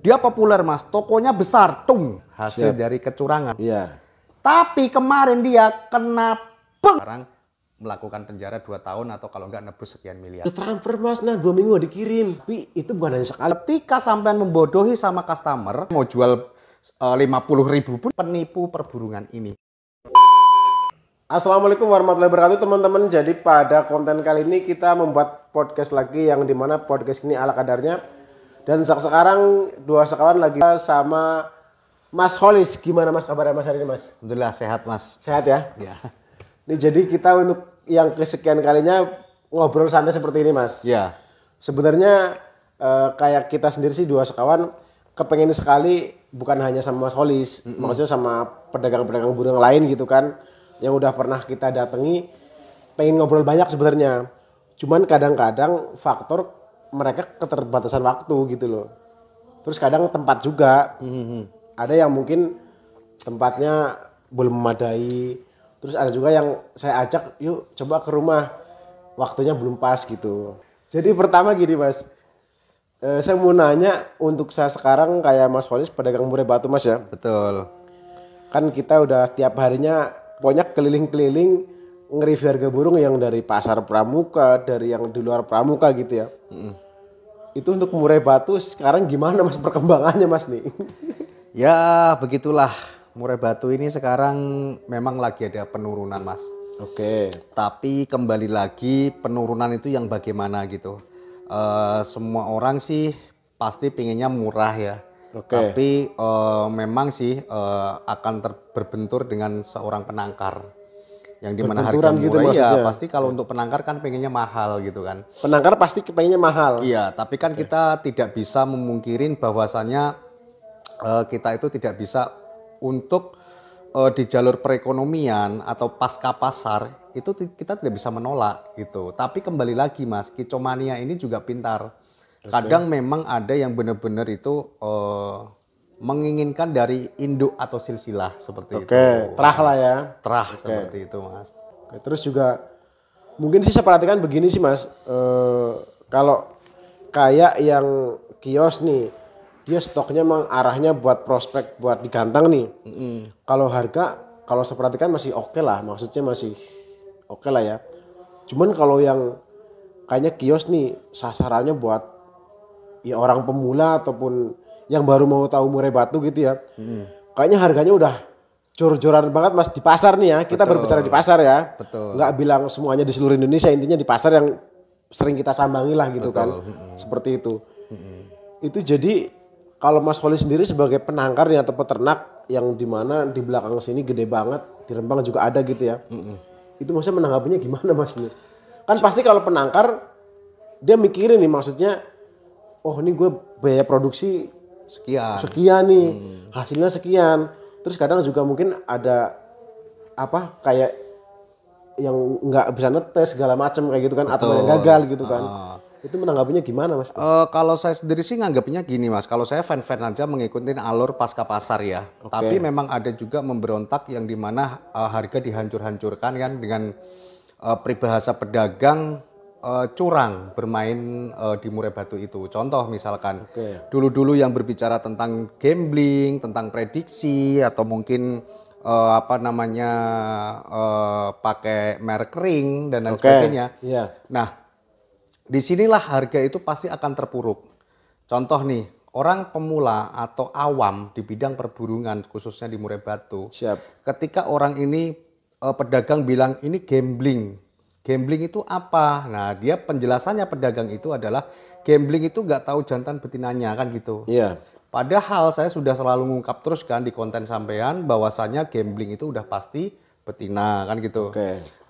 Dia populer mas, tokonya besar, hasil dari kecurangan. Iya. Tapi kemarin dia kena sekarang melakukan penjara 2 tahun atau kalau enggak nebus sekian miliar. Udah transfer mas, nah 2 minggu gak dikirim. Tapi itu bukan hanya sekali. Ketika sampean membodohi sama customer, mau jual 50.000 pun penipu perburungan ini. Assalamualaikum warahmatullahi wabarakatuh teman-teman. Jadi pada konten kali ini kita membuat podcast lagi yang dimana podcast ini ala kadarnya. Dan sekarang dua sekawan lagi sama Mas Holis. Gimana mas kabarnya mas hari ini mas? Alhamdulillah sehat mas. Sehat ya? Ya. Ini jadi kita untuk yang kesekian kalinya ngobrol santai seperti ini mas. Ya. Sebenarnya kayak kita sendiri sih dua sekawan kepengen sekali bukan hanya sama Mas Holis, maksudnya sama pedagang-pedagang burung lain gitu kan, yang udah pernah kita datangi, pengen ngobrol banyak sebenarnya. Cuman kadang-kadang faktor mereka keterbatasan waktu gitu loh. Terus kadang tempat juga, ada yang mungkin tempatnya belum memadai. Terus ada juga yang saya ajak, yuk coba ke rumah, waktunya belum pas gitu. Jadi pertama gini mas, saya mau nanya untuk saya sekarang kayak Mas Holis pedagang murai batu mas ya. Betul. Kan kita udah tiap harinya pokoknya keliling-keliling nge-review harga burung yang dari pasar pramuka, dari yang di luar pramuka gitu ya. Itu untuk murai batu sekarang gimana mas perkembangannya mas nih? Ya begitulah, murai batu ini sekarang memang lagi ada penurunan mas. Oke. Tapi kembali lagi penurunan itu yang bagaimana gitu. Semua orang sih pasti pinginnya murah ya. Oke. Tapi memang sih akan berbentur dengan seorang penangkar. Yang dimana harga Berbenturan gitu murah maksudnya? ya pasti kalau untuk penangkar kan pengennya mahal gitu kan. Penangkar pasti kepengennya mahal. Iya, tapi kan kita tidak bisa memungkirin bahwasannya kita itu tidak bisa untuk di jalur perekonomian atau pasca pasar itu kita tidak bisa menolak gitu. Tapi kembali lagi mas, kicomania ini juga pintar. Kadang memang ada yang benar-benar itu menginginkan dari induk atau silsilah seperti itu. Oke, terah lah ya. Terah seperti itu mas. Oke, terus juga mungkin sih saya perhatikan begini sih mas, kalau kayak yang kios nih, dia stoknya memang arahnya buat prospek buat digantang nih. Kalau harga, kalau saya perhatikan masih oke lah, maksudnya masih oke lah ya. Cuman kalau yang kayaknya kios nih sasarannya buat ya orang pemula ataupun yang baru mau tahu murai batu gitu ya. Kayaknya harganya udah jor-joran banget mas di pasar nih ya. Kita berbicara di pasar ya. Betul. Nggak bilang semuanya di seluruh Indonesia, intinya di pasar yang sering kita sambangi lah gitu kan. Seperti itu. Itu jadi kalau Mas Holis sendiri sebagai penangkar nih atau peternak yang dimana di belakang sini gede banget, di Rembang juga ada gitu ya. Itu maksudnya menanggapinya gimana mas nih? Kan pasti kalau penangkar dia mikirin nih maksudnya, oh ini gue biaya produksi sekian nih, hasilnya sekian. Terus kadang juga mungkin ada apa kayak yang nggak bisa netes segala macam kayak gitu kan, atau yang gagal gitu kan. Itu menanggapinya gimana mas? Kalau saya sendiri sih nganggapnya gini mas, kalau saya fan-fan aja mengikuti alur pasca pasar ya. Tapi memang ada juga memberontak yang dimana harga dihancur-hancurkan kan dengan peribahasa pedagang curang bermain di murai batu itu. Contoh misalkan dulu-dulu yang berbicara tentang gambling, tentang prediksi atau mungkin pakai merek ring dan lain sebagainya. Nah, disinilah harga itu pasti akan terpuruk. Contoh nih, orang pemula atau awam di bidang perburungan khususnya di murai batu. Ketika orang ini pedagang bilang ini gambling. Gambling itu apa? Nah, dia penjelasannya pedagang itu adalah gambling itu nggak tahu jantan betinanya kan gitu. Padahal saya sudah selalu ngungkap terus kan di konten sampean bahwasannya gambling itu udah pasti betina kan gitu.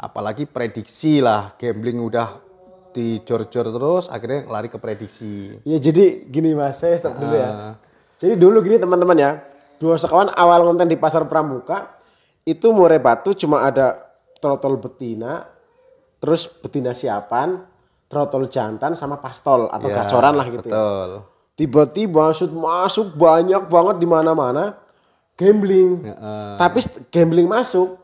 Apalagi prediksi lah, gambling udah dijor-jor terus akhirnya lari ke prediksi. Ya jadi gini mas, saya stop dulu ya. Jadi dulu gini teman-teman ya, dua sekawan awal konten di pasar pramuka itu murai batu cuma ada trotol betina, terus betina siapan, trotol jantan sama pastol atau gacoran lah gitu ya. Tiba-tiba masuk banyak banget di mana-mana gambling. Tapi gambling masuk,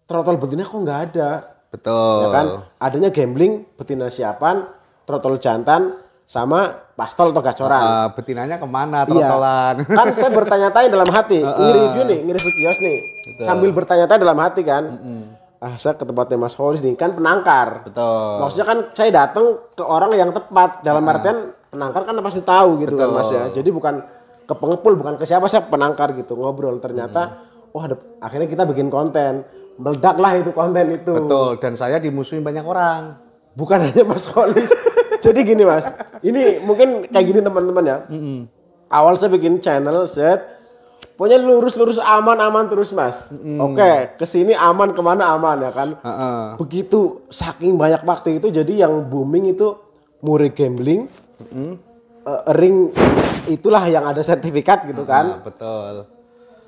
trotol betina kok nggak ada. Betul. Ya kan? Adanya gambling, betina siapan, trotol jantan, sama pastol atau gacoran. Betinanya kemana trotolan? Kan saya bertanya-tanya dalam hati, nge-review kios nih. Betul. Sambil bertanya-tanya dalam hati kan. Saya ke tempatnya Mas Holis nih, kan penangkar. Betul. Maksudnya kan saya datang ke orang yang tepat. Dalam artian penangkar kan pasti tahu gitu. Betul. Kan Mas ya. Jadi bukan ke pengepul, bukan ke siapa, saya penangkar gitu. Ngobrol, ternyata akhirnya kita bikin konten. Meledak lah itu konten itu. Betul, dan saya dimusuhin banyak orang. Bukan hanya Mas Holis. Jadi gini Mas, ini mungkin kayak gini teman-teman ya. Awal saya bikin channel, pokoknya lurus aman terus Mas. Oke, kesini aman, kemana aman ya kan. Begitu saking banyak waktu itu, jadi yang booming itu Mure Gambling, ring itulah yang ada sertifikat gitu kan. Betul.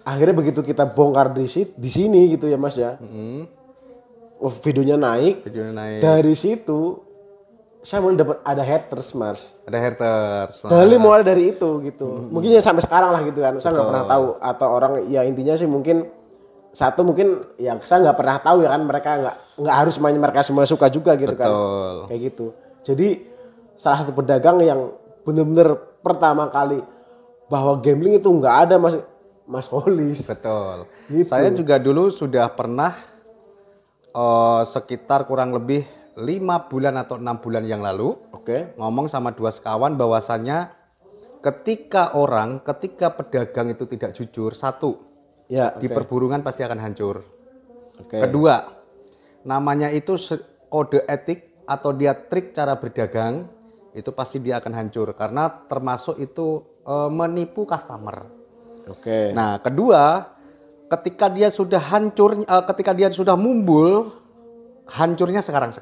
Akhirnya begitu kita bongkar di sini gitu ya Mas ya. Videonya naik. Dari situ saya mulai dapat ada haters Mas. Ada haters. Mulai dari itu gitu. Mungkin ya sampai sekarang lah gitu kan. Saya nggak pernah tahu, atau orang ya intinya sih mungkin ya saya nggak pernah tahu ya kan, mereka nggak harus mereka semua suka juga gitu. Betul. Kan. Kayak gitu. Jadi salah satu pedagang yang benar-benar pertama kali bahwa gambling itu nggak ada Mas Holis. Betul. Gitu. Saya juga dulu sudah pernah sekitar kurang lebih 5 bulan atau 6 bulan yang lalu ngomong sama 2 sekawan bahwasannya ketika pedagang itu tidak jujur, di perburungan pasti akan hancur. Kedua, namanya itu kode etik atau dia trik cara berdagang, itu pasti dia akan hancur karena termasuk itu menipu customer. Nah, kedua, ketika dia sudah hancur, ketika dia sudah mumbul, hancurnya sekarang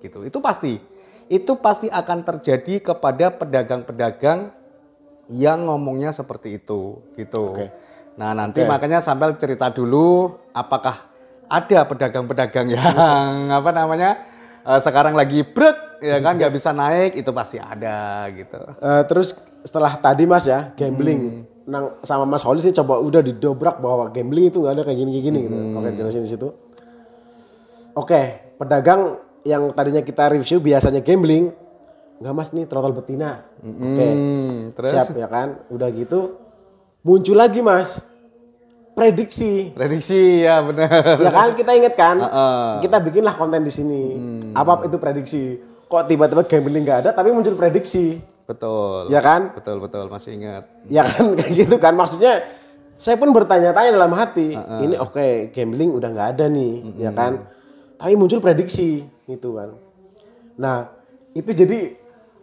gitu. Itu pasti akan terjadi kepada pedagang-pedagang yang ngomongnya seperti itu gitu. Nah, nanti makanya sambil cerita dulu apakah ada pedagang-pedagang yang sekarang lagi brek ya kan, nggak bisa naik, itu pasti ada gitu. Terus setelah tadi Mas ya gambling sama Mas Holis ini coba udah didobrak bahwa gambling itu nggak ada kayak gini gitu. Jelasin di situ. Pedagang yang tadinya kita review biasanya gambling, nggak Mas nih throttle betina. Terus? Siap ya kan. Udah gitu muncul lagi Mas prediksi ya benar. Ya kan, kita inget kan, kita bikinlah konten di sini. Apa itu prediksi? Kok tiba-tiba gambling nggak ada tapi muncul prediksi. Betul. Ya kan? Betul masih ingat. Ya kan kayak gitu kan, maksudnya saya pun bertanya-tanya dalam hati, ini gambling udah nggak ada nih, ya kan? Tapi muncul prediksi gitu kan. Nah, itu jadi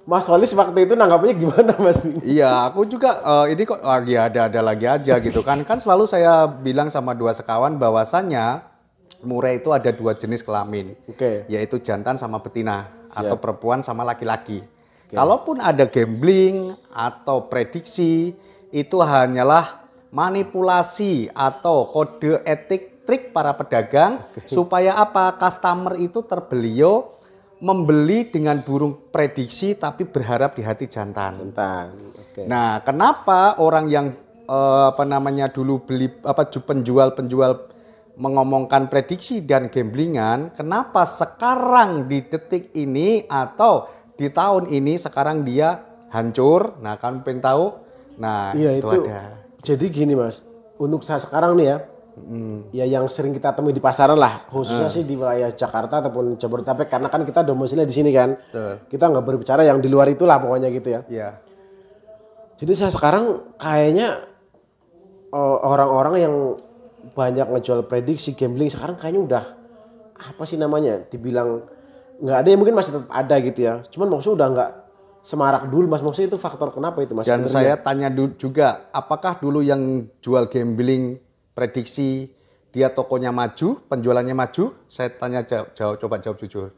Mas Holis waktu itu nanggapnya gimana Mas? Iya, aku juga ini kok lagi ada lagi aja gitu kan. Kan selalu saya bilang sama 2 sekawan bahwasannya Mure itu ada 2 jenis kelamin. Yaitu jantan sama betina. Atau perempuan sama laki-laki. Kalaupun ada gambling atau prediksi, itu hanyalah manipulasi atau kode etik trik para pedagang supaya apa? Customer itu terbelio membeli dengan burung prediksi tapi berharap di hati jantan. Nah, kenapa orang yang dulu beli penjual mengomongkan prediksi dan gamblingan, kenapa sekarang di detik ini atau di tahun ini sekarang dia hancur? Nah, kan pengen tahu? Nah, itu ada. Jadi gini Mas, untuk saya sekarang nih ya, ya yang sering kita temui di pasaran lah, khususnya sih di wilayah Jakarta ataupun Jabodetabek, karena kan kita domisilinya di sini kan. Kita nggak berbicara yang di luar itulah pokoknya gitu ya. Jadi saya sekarang kayaknya orang-orang yang banyak ngejual prediksi gambling sekarang kayaknya udah dibilang nggak ada, ya mungkin masih tetap ada gitu ya. Cuman maksudnya udah nggak semarak dulu Mas. Maksudnya itu faktor kenapa itu Mas? Dan saya tanya juga, apakah dulu yang jual gambling prediksi dia tokonya maju, penjualannya maju? Saya tanya coba jawab jujur.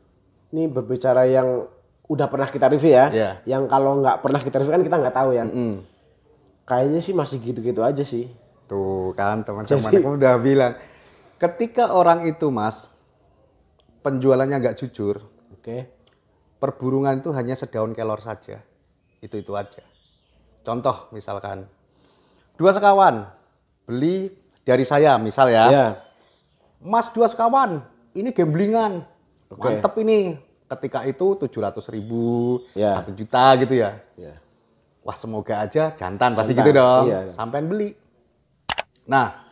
Ini berbicara yang udah pernah kita review ya. Yang kalau nggak pernah kita review kan kita nggak tahu ya. Kayaknya sih masih gitu-gitu aja sih. Tuh kan teman-teman aku udah bilang. Ketika orang itu Mas, penjualannya nggak jujur. Perburungan itu hanya sedaun kelor saja. Itu aja. Contoh misalkan, 2 sekawan beli dari saya misal ya. Mas 2 sekawan, ini gamblingan. Mantep ini. ketika itu 700.000, 1 juta gitu ya. Wah semoga aja jantan pasti gitu dong. Sampean beli. Nah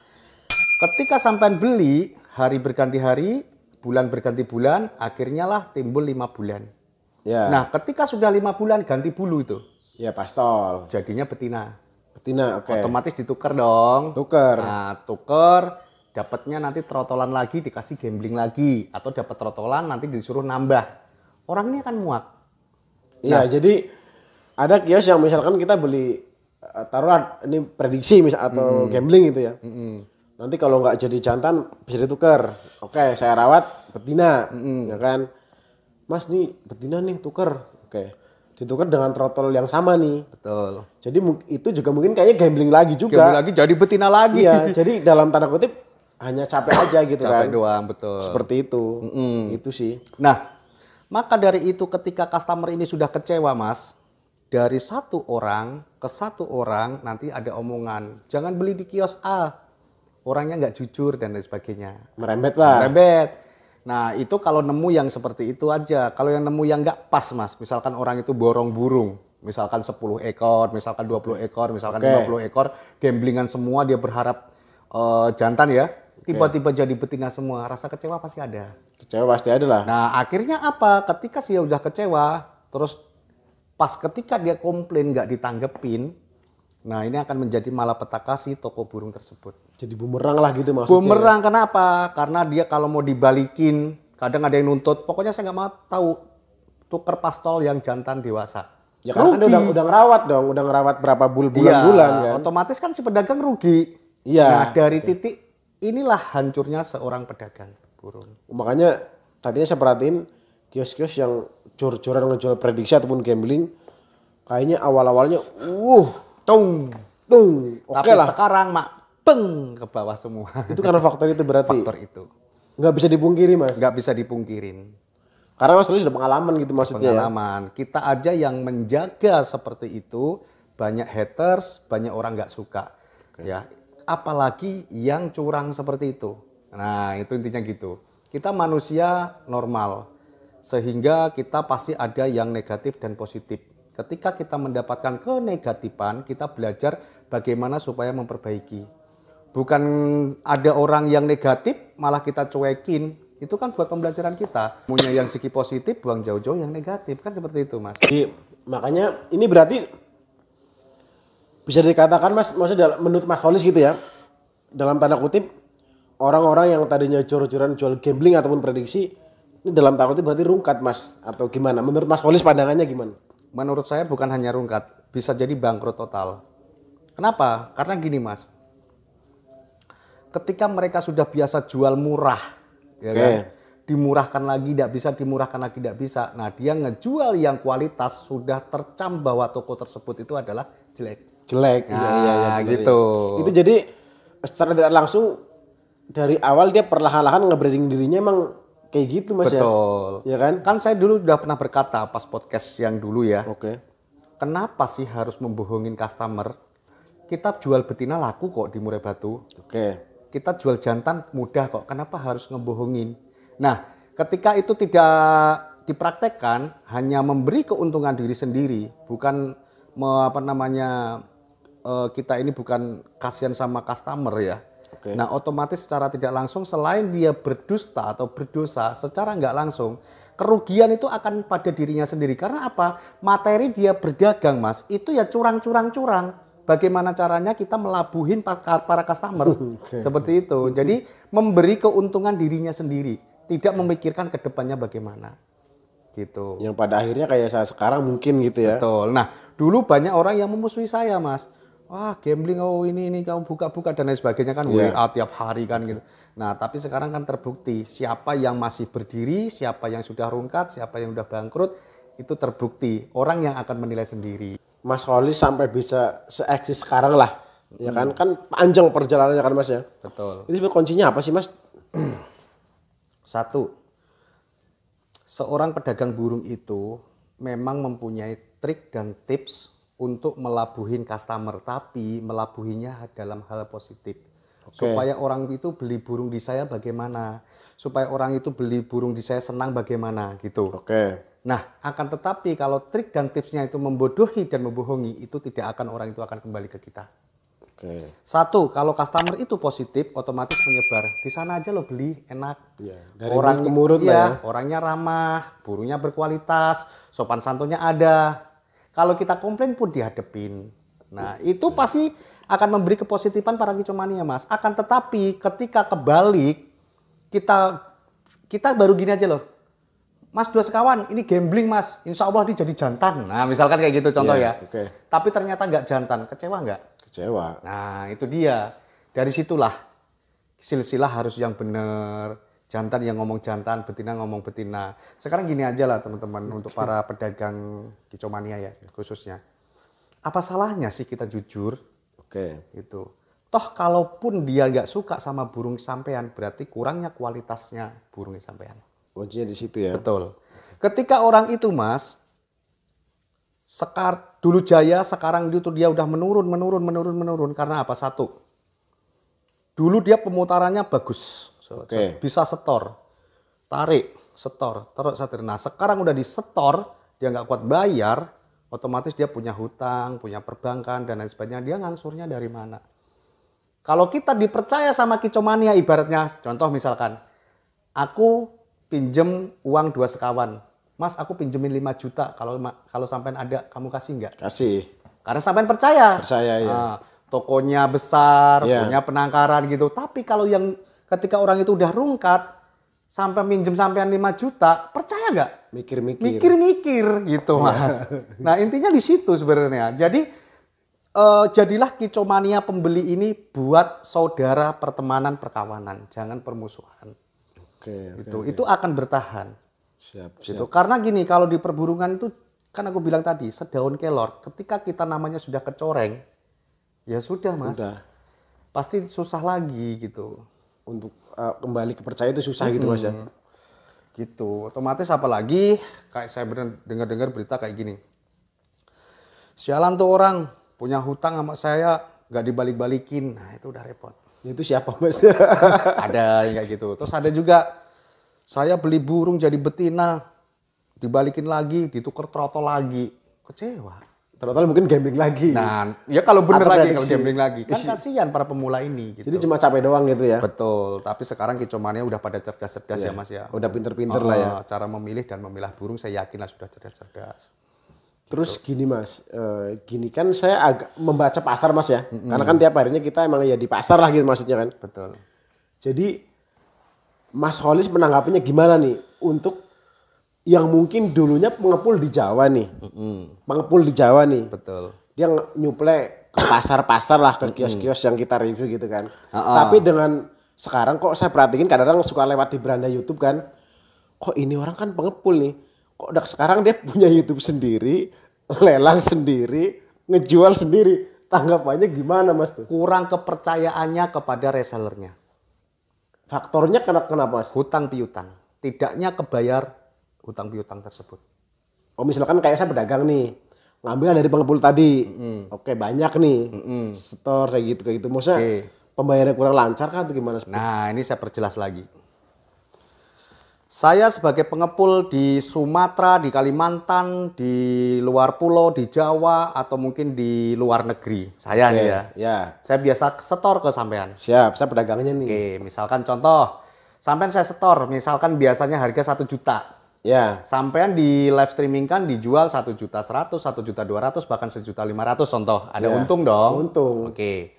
ketika sampean beli, hari berganti hari, bulan berganti bulan, akhirnya lah timbul 5 bulan. Nah ketika sudah 5 bulan ganti bulu itu. Pastol. Jadinya betina. Betina, oke. Otomatis ditukar dong. Tuker. Nah tuker, dapatnya nanti trotolan lagi, dikasih gambling lagi. Atau dapat trotolan nanti disuruh nambah. Orang ini akan muak. Iya, jadi ada kios yang misalkan kita beli, taruh ini prediksi atau gambling gitu ya. Nanti kalau nggak jadi jantan bisa ditukar. Oke, saya rawat betina, ya kan. Mas nih betina nih tuker. Oke. Ditukar dengan trotol yang sama nih. Betul. Jadi itu juga mungkin kayaknya gambling lagi juga. Gambling lagi jadi betina lagi. Iya, jadi dalam tanda kutip hanya capek aja gitu kan. Capek doang, betul. Seperti itu. Itu sih. Nah, maka dari itu ketika customer ini sudah kecewa, Mas, dari satu orang ke satu orang nanti ada omongan, jangan beli di kios A. Orangnya nggak jujur dan lain sebagainya. Merembet lah. Merembet. Nah itu kalau nemu yang seperti itu aja. Kalau yang nemu yang nggak pas Mas, misalkan orang itu borong burung, misalkan 10 ekor, misalkan 20 ekor, misalkan 50 ekor, gamblingan semua dia berharap jantan ya, tiba-tiba jadi betina semua, rasa kecewa pasti ada. Kecewa pasti ada lah. Nah akhirnya apa? Ketika dia udah kecewa, terus pas ketika dia komplain nggak ditanggepin, nah ini akan menjadi malapetaka si toko burung tersebut. Jadi bumerang lah gitu maksudnya. Bumerang kenapa? Karena dia kalau mau dibalikin, kadang ada yang nuntut, pokoknya saya nggak mau tahu tuker pastol yang jantan dewasa. Ya karena kan udah ngerawat dong, udah ngerawat berapa bulan-bulan kan. Otomatis kan si pedagang rugi. Iya. Nah dari titik inilah hancurnya seorang pedagang burung. Makanya tadinya saya perhatiin kios-kios yang jor-joran ngejual prediksi ataupun gambling, kayaknya awal-awalnya, tung. Oke lah. Sekarang peng ke bawah semua. Itu karena faktor itu berarti. Faktor itu. Nggak bisa dipungkiri Mas. Nggak bisa dipungkirin. Karena Mas Ruli sudah pengalaman gitu maksudnya. Pengalaman. Ya? Kita aja yang menjaga seperti itu, banyak haters, banyak orang nggak suka. Ya, apalagi yang curang seperti itu. Nah itu intinya gitu. Kita manusia normal, sehingga kita pasti ada yang negatif dan positif. Ketika kita mendapatkan kenegatifan, kita belajar bagaimana supaya memperbaiki. Bukan ada orang yang negatif malah kita cuekin, itu kan buat pembelajaran kita. Punya yang segi positif, buang jauh-jauh yang negatif, kan seperti itu Mas. Jadi, makanya ini berarti bisa dikatakan Mas, maksudnya menurut Mas Holis gitu ya, dalam tanda kutip orang-orang yang tadinya jor-joran jual gambling ataupun prediksi, ini dalam tanda kutip berarti rungkat Mas, atau gimana? Menurut Mas Holis pandangannya gimana? Menurut saya bukan hanya rungkat, bisa jadi bangkrut total. Kenapa? Karena gini Mas, ketika mereka sudah biasa jual murah, ya kan? Dimurahkan lagi tidak bisa, dimurahkan lagi tidak bisa. Nah dia ngejual yang kualitas sudah tercam bahwa toko tersebut itu adalah jelek. Jelek, nah, iya gitu. Itu jadi secara tidak langsung dari awal dia perlahan-lahan nge-branding dirinya emang kayak gitu Mas. Betul. Ya kan? Kan saya dulu udah pernah berkata pas podcast yang dulu ya. Kenapa sih harus membohongin customer? Kita jual betina laku kok di Murai Batu. Kita jual jantan mudah kok. Kenapa harus ngebohongin? Nah, ketika itu tidak dipraktekkan, hanya memberi keuntungan diri sendiri, bukan kita ini bukan kasihan sama customer ya. Nah otomatis secara tidak langsung selain dia berdusta atau berdosa secara nggak langsung, kerugian itu akan pada dirinya sendiri. Karena apa? Materi dia berdagang Mas, itu ya curang. Bagaimana caranya kita melabuhin para customer. Seperti itu. Jadi memberi keuntungan dirinya sendiri, tidak memikirkan ke depannya bagaimana. Gitu. Yang pada akhirnya kayak saya sekarang mungkin gitu ya. Betul. Nah dulu banyak orang yang memusuhi saya Mas. Wah gambling, ini kamu buka-buka dan lain sebagainya kan, WA tiap hari kan gitu. Nah tapi sekarang kan terbukti siapa yang masih berdiri, siapa yang sudah rungkat, siapa yang sudah bangkrut, itu terbukti. Orang yang akan menilai sendiri. Mas Holis sampai bisa se-eksis sekarang lah, ya kan panjang perjalanannya kan Mas ya. Betul. Itu kuncinya apa sih Mas? Satu, seorang pedagang burung itu memang mempunyai trik dan tips untuk melabuhin customer, tapi melabuhinya dalam hal positif. Supaya orang itu beli burung di saya bagaimana? Supaya orang itu beli burung di saya senang bagaimana gitu. Nah, akan tetapi kalau trik dan tipsnya itu membodohi dan membohongi, itu tidak akan orang itu akan kembali ke kita. Satu, kalau customer itu positif, otomatis menyebar. Di sana aja lo beli, enak. Dari orang kemurut ya. Orangnya ramah, burungnya berkualitas, sopan santunnya ada. Kalau kita komplain pun dihadepin. Nah, itu pasti akan memberi kepositifan para kicomania, Mas. Akan tetapi ketika kebalik, kita baru gini aja loh. Mas, 2 sekawan, ini gambling Mas. Insya Allah dia jadi jantan. Nah, misalkan kayak gitu contoh ya. Tapi ternyata nggak jantan, kecewa nggak? Kecewa. Nah, itu dia. Dari situlah silsilah harus yang benar. Jantan yang ngomong jantan, betina ngomong betina. Sekarang gini aja lah teman-teman, untuk para pedagang kicomania ya khususnya. Apa salahnya sih kita jujur? Itu. Toh kalaupun dia nggak suka sama burung sampean, berarti kurangnya kualitasnya burung sampean. Kuncinya di situ ya. Betul. Ketika orang itu, Mas, dulu jaya, sekarang itu dia udah menurun. Karena apa? Satu, dulu dia pemutarannya bagus, bisa setor, tarik, setor, terus setir. Nah, sekarang udah disetor, dia nggak kuat bayar, otomatis dia punya hutang, punya perbankan dan lain sebagainya. Dia ngangsurnya dari mana? Kalau kita dipercaya sama kicomania, ibaratnya, contoh misalkan, aku pinjem uang 2 sekawan. Mas, aku pinjemin 5 juta. Kalau sampean ada, kamu kasih nggak? Kasih. Karena sampean percaya. Percaya ya. Nah, tokonya besar, punya penangkaran gitu. Tapi kalau yang ketika orang itu udah rungkat, sampai minjem sampean 5 juta, percaya nggak? Mikir-mikir gitu, Mas. Nah, intinya di situ sebenarnya. Jadi jadilah kicomania pembeli ini buat saudara, pertemanan, perkawanan, jangan permusuhan. Itu akan bertahan. Siap. Gitu. Karena gini, kalau di perburungan itu kan aku bilang tadi, sedaun kelor, ketika kita namanya sudah kecoreng, ya sudah, Mas. Pasti susah lagi gitu. Untuk kembali kepercaya itu susah gitu, Mas ya. Gitu. Otomatis apalagi kayak saya dengar berita kayak gini. Sialan tuh orang punya hutang sama saya nggak dibalik-balikin. Nah, itu udah repot. Itu siapa, Mas? Ada yang kayak gitu. Terus ada juga, saya beli burung jadi betina, dibalikin lagi, ditukar trotol lagi. Kecewa. Trotol mungkin gambling lagi. Nah, ya kalau bener lagi, kalau gambling lagi. Kan kasihan para pemula ini. Gitu. Jadi cuma capek doang gitu ya? Betul. Tapi sekarang kicomania udah pada cerdas-cerdas ya, Mas ya. Udah pinter-pinter lah ya. Cara memilih dan memilah burung saya yakin lah sudah cerdas-cerdas. Terus gini, Mas, gini kan saya agak membaca pasar, Mas ya. Karena kan tiap harinya kita emang ya di pasar lah gitu maksudnya kan. Betul. Jadi Mas Holis menanggapinya gimana nih untuk yang mungkin dulunya pengepul di Jawa nih. Pengepul di Jawa nih. Betul. Dia nyuplai ke pasar-pasar lah, ke kios-kios yang kita review gitu kan. Tapi dengan sekarang kok saya perhatiin kadang-kadang suka lewat di beranda YouTube kan. Kok ini orang kan pengepul nih. Kok udah sekarang dia punya YouTube sendiri, lelang sendiri, ngejual sendiri. Tanggapannya gimana, Mas tuh? Kurang kepercayaannya kepada resellernya. Faktornya kenapa, Mas? Hutang piutang. Tidaknya kebayar hutang piutang tersebut. Oh, misalkan kayak saya pedagang nih, ngambil dari pengepul tadi. Oke, banyak nih. Store kayak gitu. Maksudnya pembayarannya kurang lancar kan atau gimana? Nah, ini saya perjelas lagi. Saya sebagai pengepul di Sumatera, di Kalimantan, di luar pulau, di Jawa, atau mungkin di luar negeri. Saya nih ya. Saya biasa setor ke sampean. Siap, saya pedagangnya nih. Oke, misalkan contoh, sampean saya setor, misalkan biasanya harga 1 juta. Ya. Sampean di live streaming kan dijual 1.100.000, 1.200.000, bahkan 1.500.000 contoh. Ada untung dong? Untung. Oke.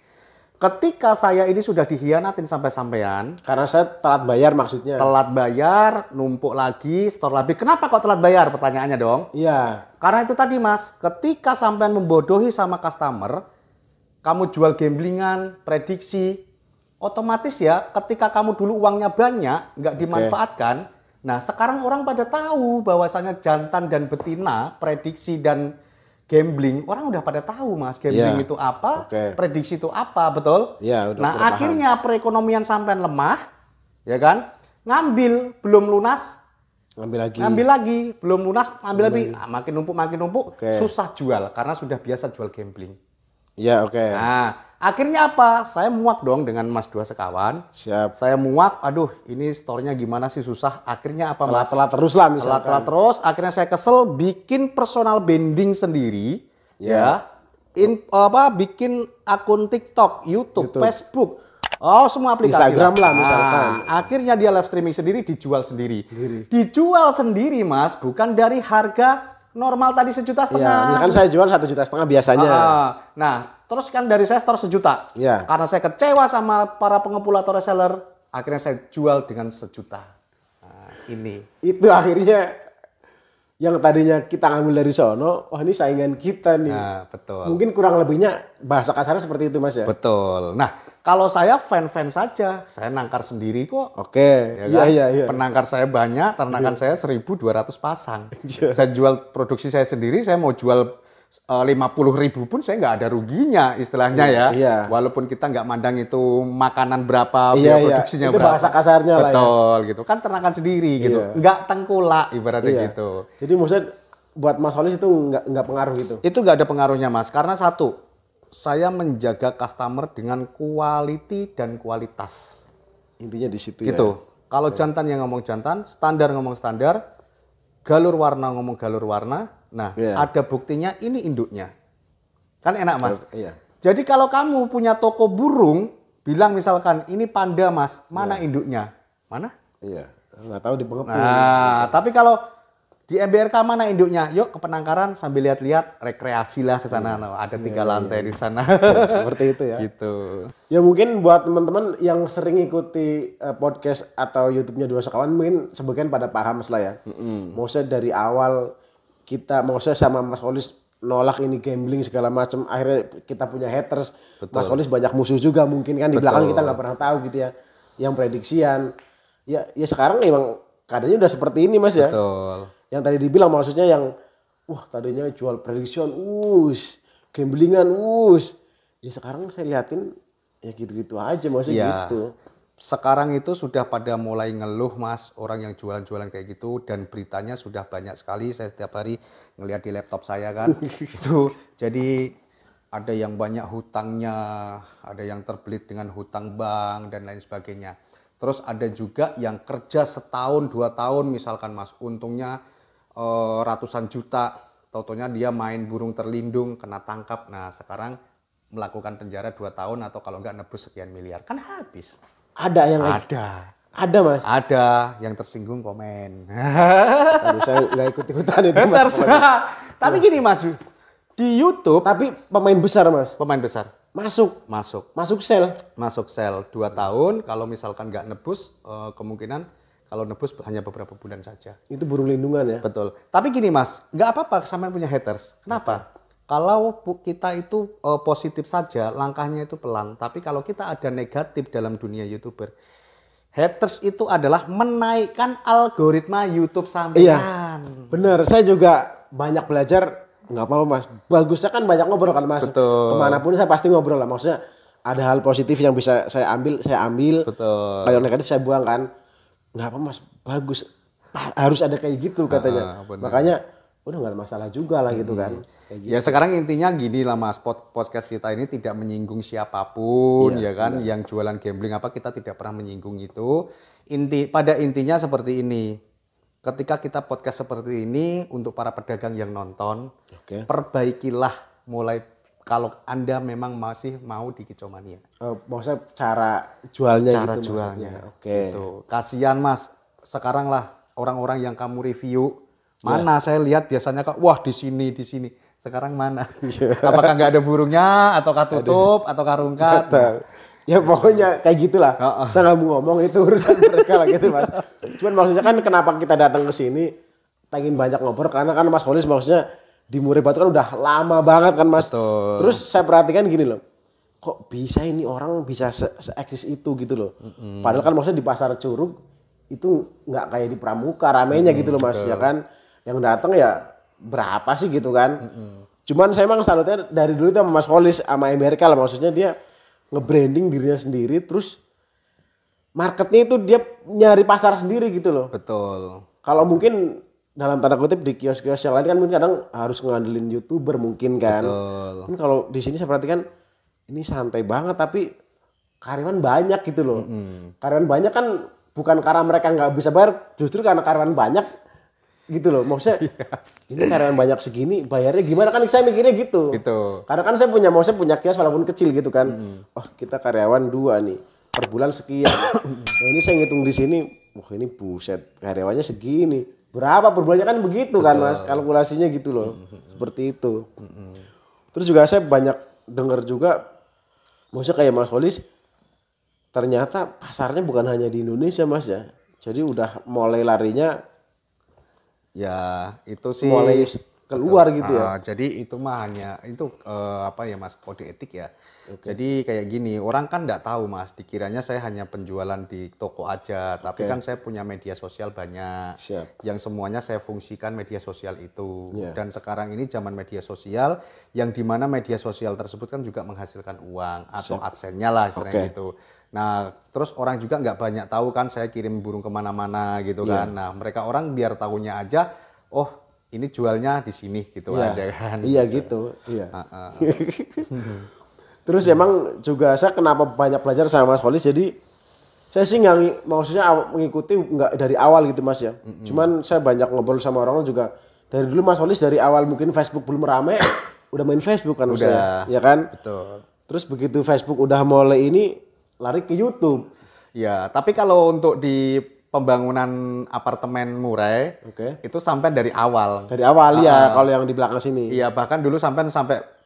Ketika saya ini sudah dihianatin sampai sampean. Karena saya telat bayar maksudnya. Telat bayar, numpuk lagi, store lagi. Kenapa kok telat bayar? Pertanyaannya dong. Iya. Karena itu tadi, Mas. Ketika sampean membodohi sama customer, kamu jual gamblingan, prediksi, otomatis ya ketika kamu dulu uangnya banyak, nggak dimanfaatkan. Nah, sekarang orang pada tahu bahwasanya jantan dan betina, prediksi dan gambling, orang udah pada tahu, Mas, gambling itu apa, prediksi itu apa, betul? Iya, udah. Nah, akhirnya perekonomian sampean lemah, ya kan? Ngambil belum lunas, ngambil lagi, belum lunas, ngambil lagi. Nah, makin numpuk, susah jual karena sudah biasa jual gambling. Iya, oke. Nah, akhirnya apa? Saya muak dong dengan Mas Dua Sekawan. Siap. Saya muak, aduh ini store-nya gimana sih susah. Akhirnya apa Mas? Telat terus lah misalkan. Telat terus, akhirnya saya kesel bikin personal branding sendiri. Ya. Bikin akun TikTok, YouTube, Facebook. Oh semua aplikasi. Instagram lah misalkan. Akhirnya dia live streaming sendiri, dijual sendiri. Dijual sendiri Mas, bukan dari harga normal tadi 1,5 juta. Iya, misalkan saya jual 1,5 juta biasanya. Nah, terus kan dari saya store 1 juta. Iya. Karena saya kecewa sama para pengepul atau reseller, akhirnya saya jual dengan 1 juta. Nah, ini. Itu akhirnya yang tadinya kita ngambil dari sono, wah ini saingan kita nih. Nah, betul. Mungkin kurang lebihnya bahasa kasarnya seperti itu Mas ya. Betul. Nah, kalau saya fan-fan saja, saya nangkar sendiri kok. Oke. Ya kan? Iya. Penangkar saya banyak, ternakan saya 1.200 pasang. Saya jual produksi saya sendiri, saya mau jual 50.000 pun saya nggak ada ruginya istilahnya ya. Iya. Walaupun kita nggak mandang itu makanan berapa, biaya produksinya itu berapa. bahasa kasarnya lah ya. Betul gitu. Kan ternakan sendiri gitu. Nggak tengkulak ibaratnya gitu. Jadi maksudnya buat Mas Holis itu nggak pengaruh gitu? Itu nggak ada pengaruhnya Mas. Karena satu, saya menjaga customer dengan quality dan kualitas. Intinya di situ gitu. Ya. Kalau jantan yang ngomong jantan, standar ngomong standar, galur warna ngomong galur warna. Nah, ada buktinya ini induknya. Kan enak Mas. Iya. Jadi kalau kamu punya toko burung, bilang misalkan ini panda Mas, mana induknya? Mana? Iya. Nggak tahu di pengepul. Nah, tapi kalau di MBRK mana induknya? Yuk ke penangkaran sambil lihat-lihat, rekreasi lah ke sana. Nah, ada 3 lantai di sana. Seperti itu ya. Gitu. Ya mungkin buat teman-teman yang sering ikuti podcast atau YouTube-nya Dua Sekawan mungkin sebagian pada paham lah ya. Maksudnya dari awal kita, maksudnya sama Mas Holis nolak ini gambling segala macam, akhirnya kita punya haters. Betul. Mas Holis banyak musuh juga mungkin kan di belakang kita nggak pernah tahu gitu ya. Yang prediksian. Ya sekarang emang keadaannya udah seperti ini Mas ya. Betul. Yang tadi dibilang maksudnya yang tadinya jual prediction, gamblingan, ya sekarang saya liatin ya gitu-gitu aja maksudnya gitu. Sekarang itu sudah pada mulai ngeluh Mas, orang yang jualan-jualan kayak gitu, dan beritanya sudah banyak sekali. Saya setiap hari ngelihat di laptop saya kan. Itu jadi ada yang banyak hutangnya, ada yang terbelit dengan hutang bank dan lain sebagainya. Terus ada juga yang kerja setahun 2 tahun misalkan Mas, untungnya ratusan juta, tautonya dia main burung terlindung kena tangkap. Nah sekarang melakukan penjara 2 tahun atau kalau enggak nebus sekian miliar, kan habis. Ada yang ada Mas. Ada yang tersinggung komen. Aduh, saya nggak ikut-ikutan itu Mas. Tapi gini Mas, di YouTube. Tapi pemain besar Mas. Pemain besar. Masuk sel. Masuk sel 2 tahun. Kalau misalkan nggak nebus, kemungkinan kalau nebus hanya beberapa bulan saja. Itu burung lindungan ya. Betul. Tapi gini Mas, nggak apa-apa sampai punya haters. Kenapa? Kalau kita itu positif saja, langkahnya itu pelan. Tapi kalau kita ada negatif dalam dunia YouTuber, haters itu adalah menaikkan algoritma YouTube sampean. Iya, bener. Saya juga banyak belajar. Nggak apa-apa Mas. Bagusnya kan banyak ngobrol kan Mas. Betul. Kemanapun saya pasti ngobrol lah. Maksudnya ada hal positif yang bisa saya ambil. Betul. Kalau negatif saya buang kan. Nggak apa Mas. Bagus. Harus ada kayak gitu katanya. Makanya udah nggak ada masalah juga lah gitu kan. Kayak gitu. Ya sekarang intinya gini lah Mas, podcast kita ini tidak menyinggung siapapun ya kan, benar. Yang jualan gambling apa kita tidak pernah menyinggung itu. Pada intinya seperti ini, ketika kita podcast seperti ini untuk para pedagang yang nonton, perbaikilah mulai kalau Anda memang masih mau di Kicomania. Maksudnya cara jualnya cara gitu jualnya. Gitu. Kasihan Mas, sekarang lah orang-orang yang kamu review, mana saya lihat biasanya kok wah di sini. Sekarang mana? Apakah nggak ada burungnya ataukah tutup ataukah rungkat? Ya pokoknya kayak gitulah. Saya nggak mau ngomong itu urusan mereka lah gitu Mas. Cuman maksudnya kan kenapa kita datang ke sini pengen banyak ngobrol karena kan Mas Holis maksudnya di Murai Batu kan udah lama banget kan Mas. Betul. Terus saya perhatikan gini loh. Kok bisa ini orang bisa se-eksis itu gitu loh. Padahal kan maksudnya di Pasar Curug itu nggak kayak di Pramuka ramenya gitu loh Mas. Betul. Ya kan. Yang datang ya berapa sih gitu kan. Cuman saya emang salutnya dari dulu itu sama Mas Holis sama MBRK lah. Maksudnya dia nge-branding dirinya sendiri. Terus marketnya itu dia nyari pasar sendiri gitu loh. Betul. Kalau mungkin dalam tanda kutip di kios-kios yang lain kan mungkin kadang harus ngandelin YouTuber mungkin kan. Betul. Kan kalau di sini saya perhatikan ini santai banget tapi karyawan banyak gitu loh. Karyawan banyak kan bukan karena mereka nggak bisa bayar, justru karena karyawan banyak gitu loh. Maksudnya ini karyawan banyak segini bayarnya gimana, kan saya mikirnya gitu. Karena kan saya punya kios walaupun kecil gitu kan. Oh kita karyawan 2 nih per bulan sekian. Nah ini saya ngitung di sini, wah ini buset karyawannya segini. Berapa per bulannya kan begitu kan Mas, kalkulasinya gitu loh. Seperti itu. Terus juga saya banyak dengar juga, maksudnya kayak Mas Holis, ternyata pasarnya bukan hanya di Indonesia Mas ya. Jadi udah mulai larinya ya itu sih mulai keluar gitu ya. Jadi itu mah hanya itu apa ya Mas, kode etik ya. Jadi kayak gini, orang kan nggak tahu Mas, dikiranya saya hanya penjualan di toko aja, tapi kan saya punya media sosial banyak. Yang semuanya saya fungsikan media sosial itu. Dan sekarang ini zaman media sosial yang dimana media sosial tersebut kan juga menghasilkan uang atau AdSense-nya lah istilahnya gitu. Nah, terus orang juga nggak banyak tahu kan saya kirim burung kemana-mana gitu kan. Nah, mereka orang biar tahunya aja, oh ini jualnya di sini gitu aja kan. Iya gitu. Iya. Terus emang juga saya kenapa banyak belajar sama Mas Holis, jadi saya sih nggak, maksudnya mengikuti nggak dari awal gitu Mas ya. Cuman saya banyak ngobrol sama orang juga. Dari dulu Mas Holis dari awal mungkin Facebook belum rame, udah main Facebook kan saya, ya kan? Betul. Terus begitu Facebook udah mulai ini, lari ke YouTube. Ya, tapi kalau untuk di pembangunan apartemen Murai, itu sampai dari awal. Dari awal ya, kalau yang di belakang sini. Iya, bahkan dulu sampai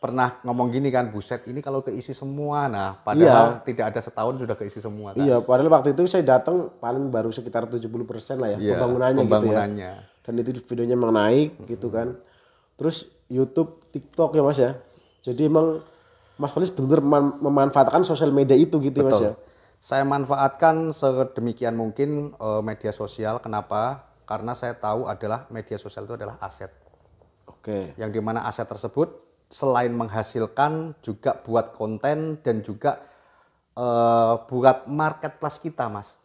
pernah ngomong gini kan, buset ini kalau keisi semua. Nah, padahal tidak ada setahun sudah keisi semua kan. Iya, padahal waktu itu saya datang paling baru sekitar 70% lah ya, pembangunannya gitu ya. Dan itu videonya emang naik gitu kan. Terus YouTube, TikTok ya Mas ya. Jadi emang Mas Holis benar-benar memanfaatkan sosial media itu gitu. Mas ya. Saya manfaatkan sedemikian mungkin media sosial. Kenapa? Karena saya tahu adalah media sosial itu adalah aset. Yang dimana aset tersebut selain menghasilkan juga buat konten dan juga buat marketplace kita Mas.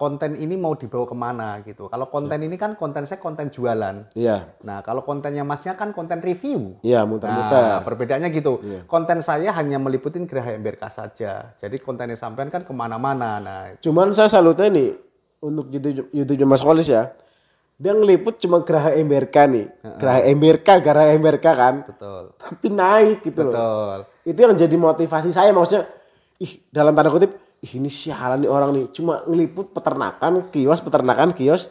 Konten ini mau dibawa kemana gitu. Kalau konten ini kan konten saya konten jualan. Nah kalau kontennya Masnya kan konten review. Muter-muter. Nah, perbedaannya gitu. Konten saya hanya meliputin Geraha MBRK saja. Jadi kontennya sampean kan kemana-mana. Nah, cuman saya salutnya nih untuk YouTube Mas Holis ya. Dia ngeliput cuma Geraha MBRK nih. Geraha MBRK kan. Betul. Tapi naik gitu loh. Itu yang jadi motivasi saya, maksudnya dalam tanda kutip, ini sialan nih orang nih. Cuma ngeliput peternakan kios.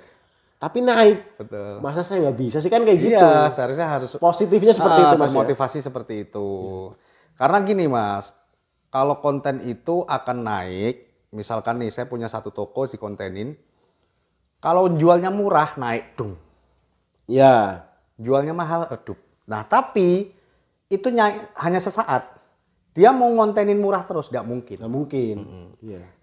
Tapi naik. Betul. Masa saya nggak bisa sih kan kayak gitu. Iya, seharusnya harus positifnya seperti itu Mas. Motivasi seperti itu. Karena gini Mas, kalau konten itu akan naik, misalkan nih saya punya satu toko di kontenin, kalau jualnya murah naik dong. Ya. Jualnya mahal redup. Nah tapi itu hanya sesaat. Dia mau ngontenin murah terus, nggak mungkin. Nggak mungkin.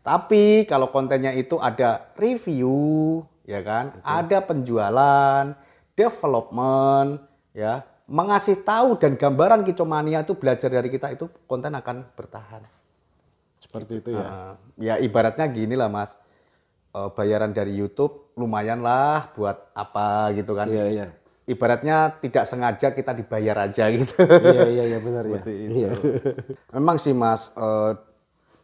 Tapi kalau kontennya itu ada review, ya kan, ada penjualan, development, ya, mengasih tahu dan gambaran Kicomania itu belajar dari kita, itu konten akan bertahan. Seperti itu ya. Ya ibaratnya gini lah Mas, bayaran dari YouTube lumayan lah buat apa gitu kan. Iya. Ibaratnya tidak sengaja kita dibayar aja gitu. Iya benar ya. Iya. Memang sih Mas,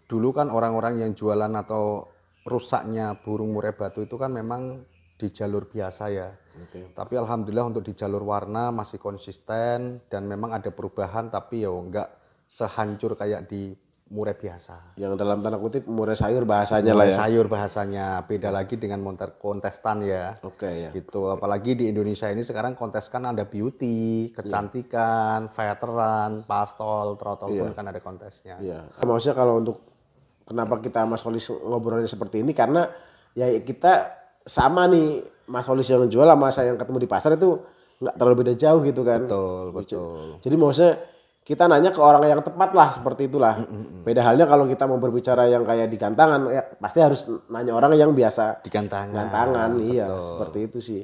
dulu kan orang-orang yang jualan atau rusaknya burung murai batu itu kan memang di jalur biasa ya. Tapi alhamdulillah untuk di jalur warna masih konsisten dan memang ada perubahan, tapi ya enggak sehancur kayak di murai biasa. Yang dalam tanda kutip murai sayur bahasanya lah ya. Sayur bahasanya, beda lagi dengan kontestan ya. Gitu. Apalagi di Indonesia ini sekarang kontestan ada beauty, kecantikan, veteran, pastol, trotol pun kan ada kontesnya. Maksudnya kalau untuk kenapa kita Mas Holis ngobrolnya seperti ini, karena ya kita sama nih, Mas Holis yang jual sama saya yang ketemu di pasar itu nggak terlalu beda jauh gitu kan. Betul. Jadi maksudnya kita nanya ke orang yang tepat lah, seperti itulah. Beda halnya kalau kita mau berbicara yang kayak di gantangan, ya pasti harus nanya orang yang biasa di gantangan. Iya, seperti itu sih.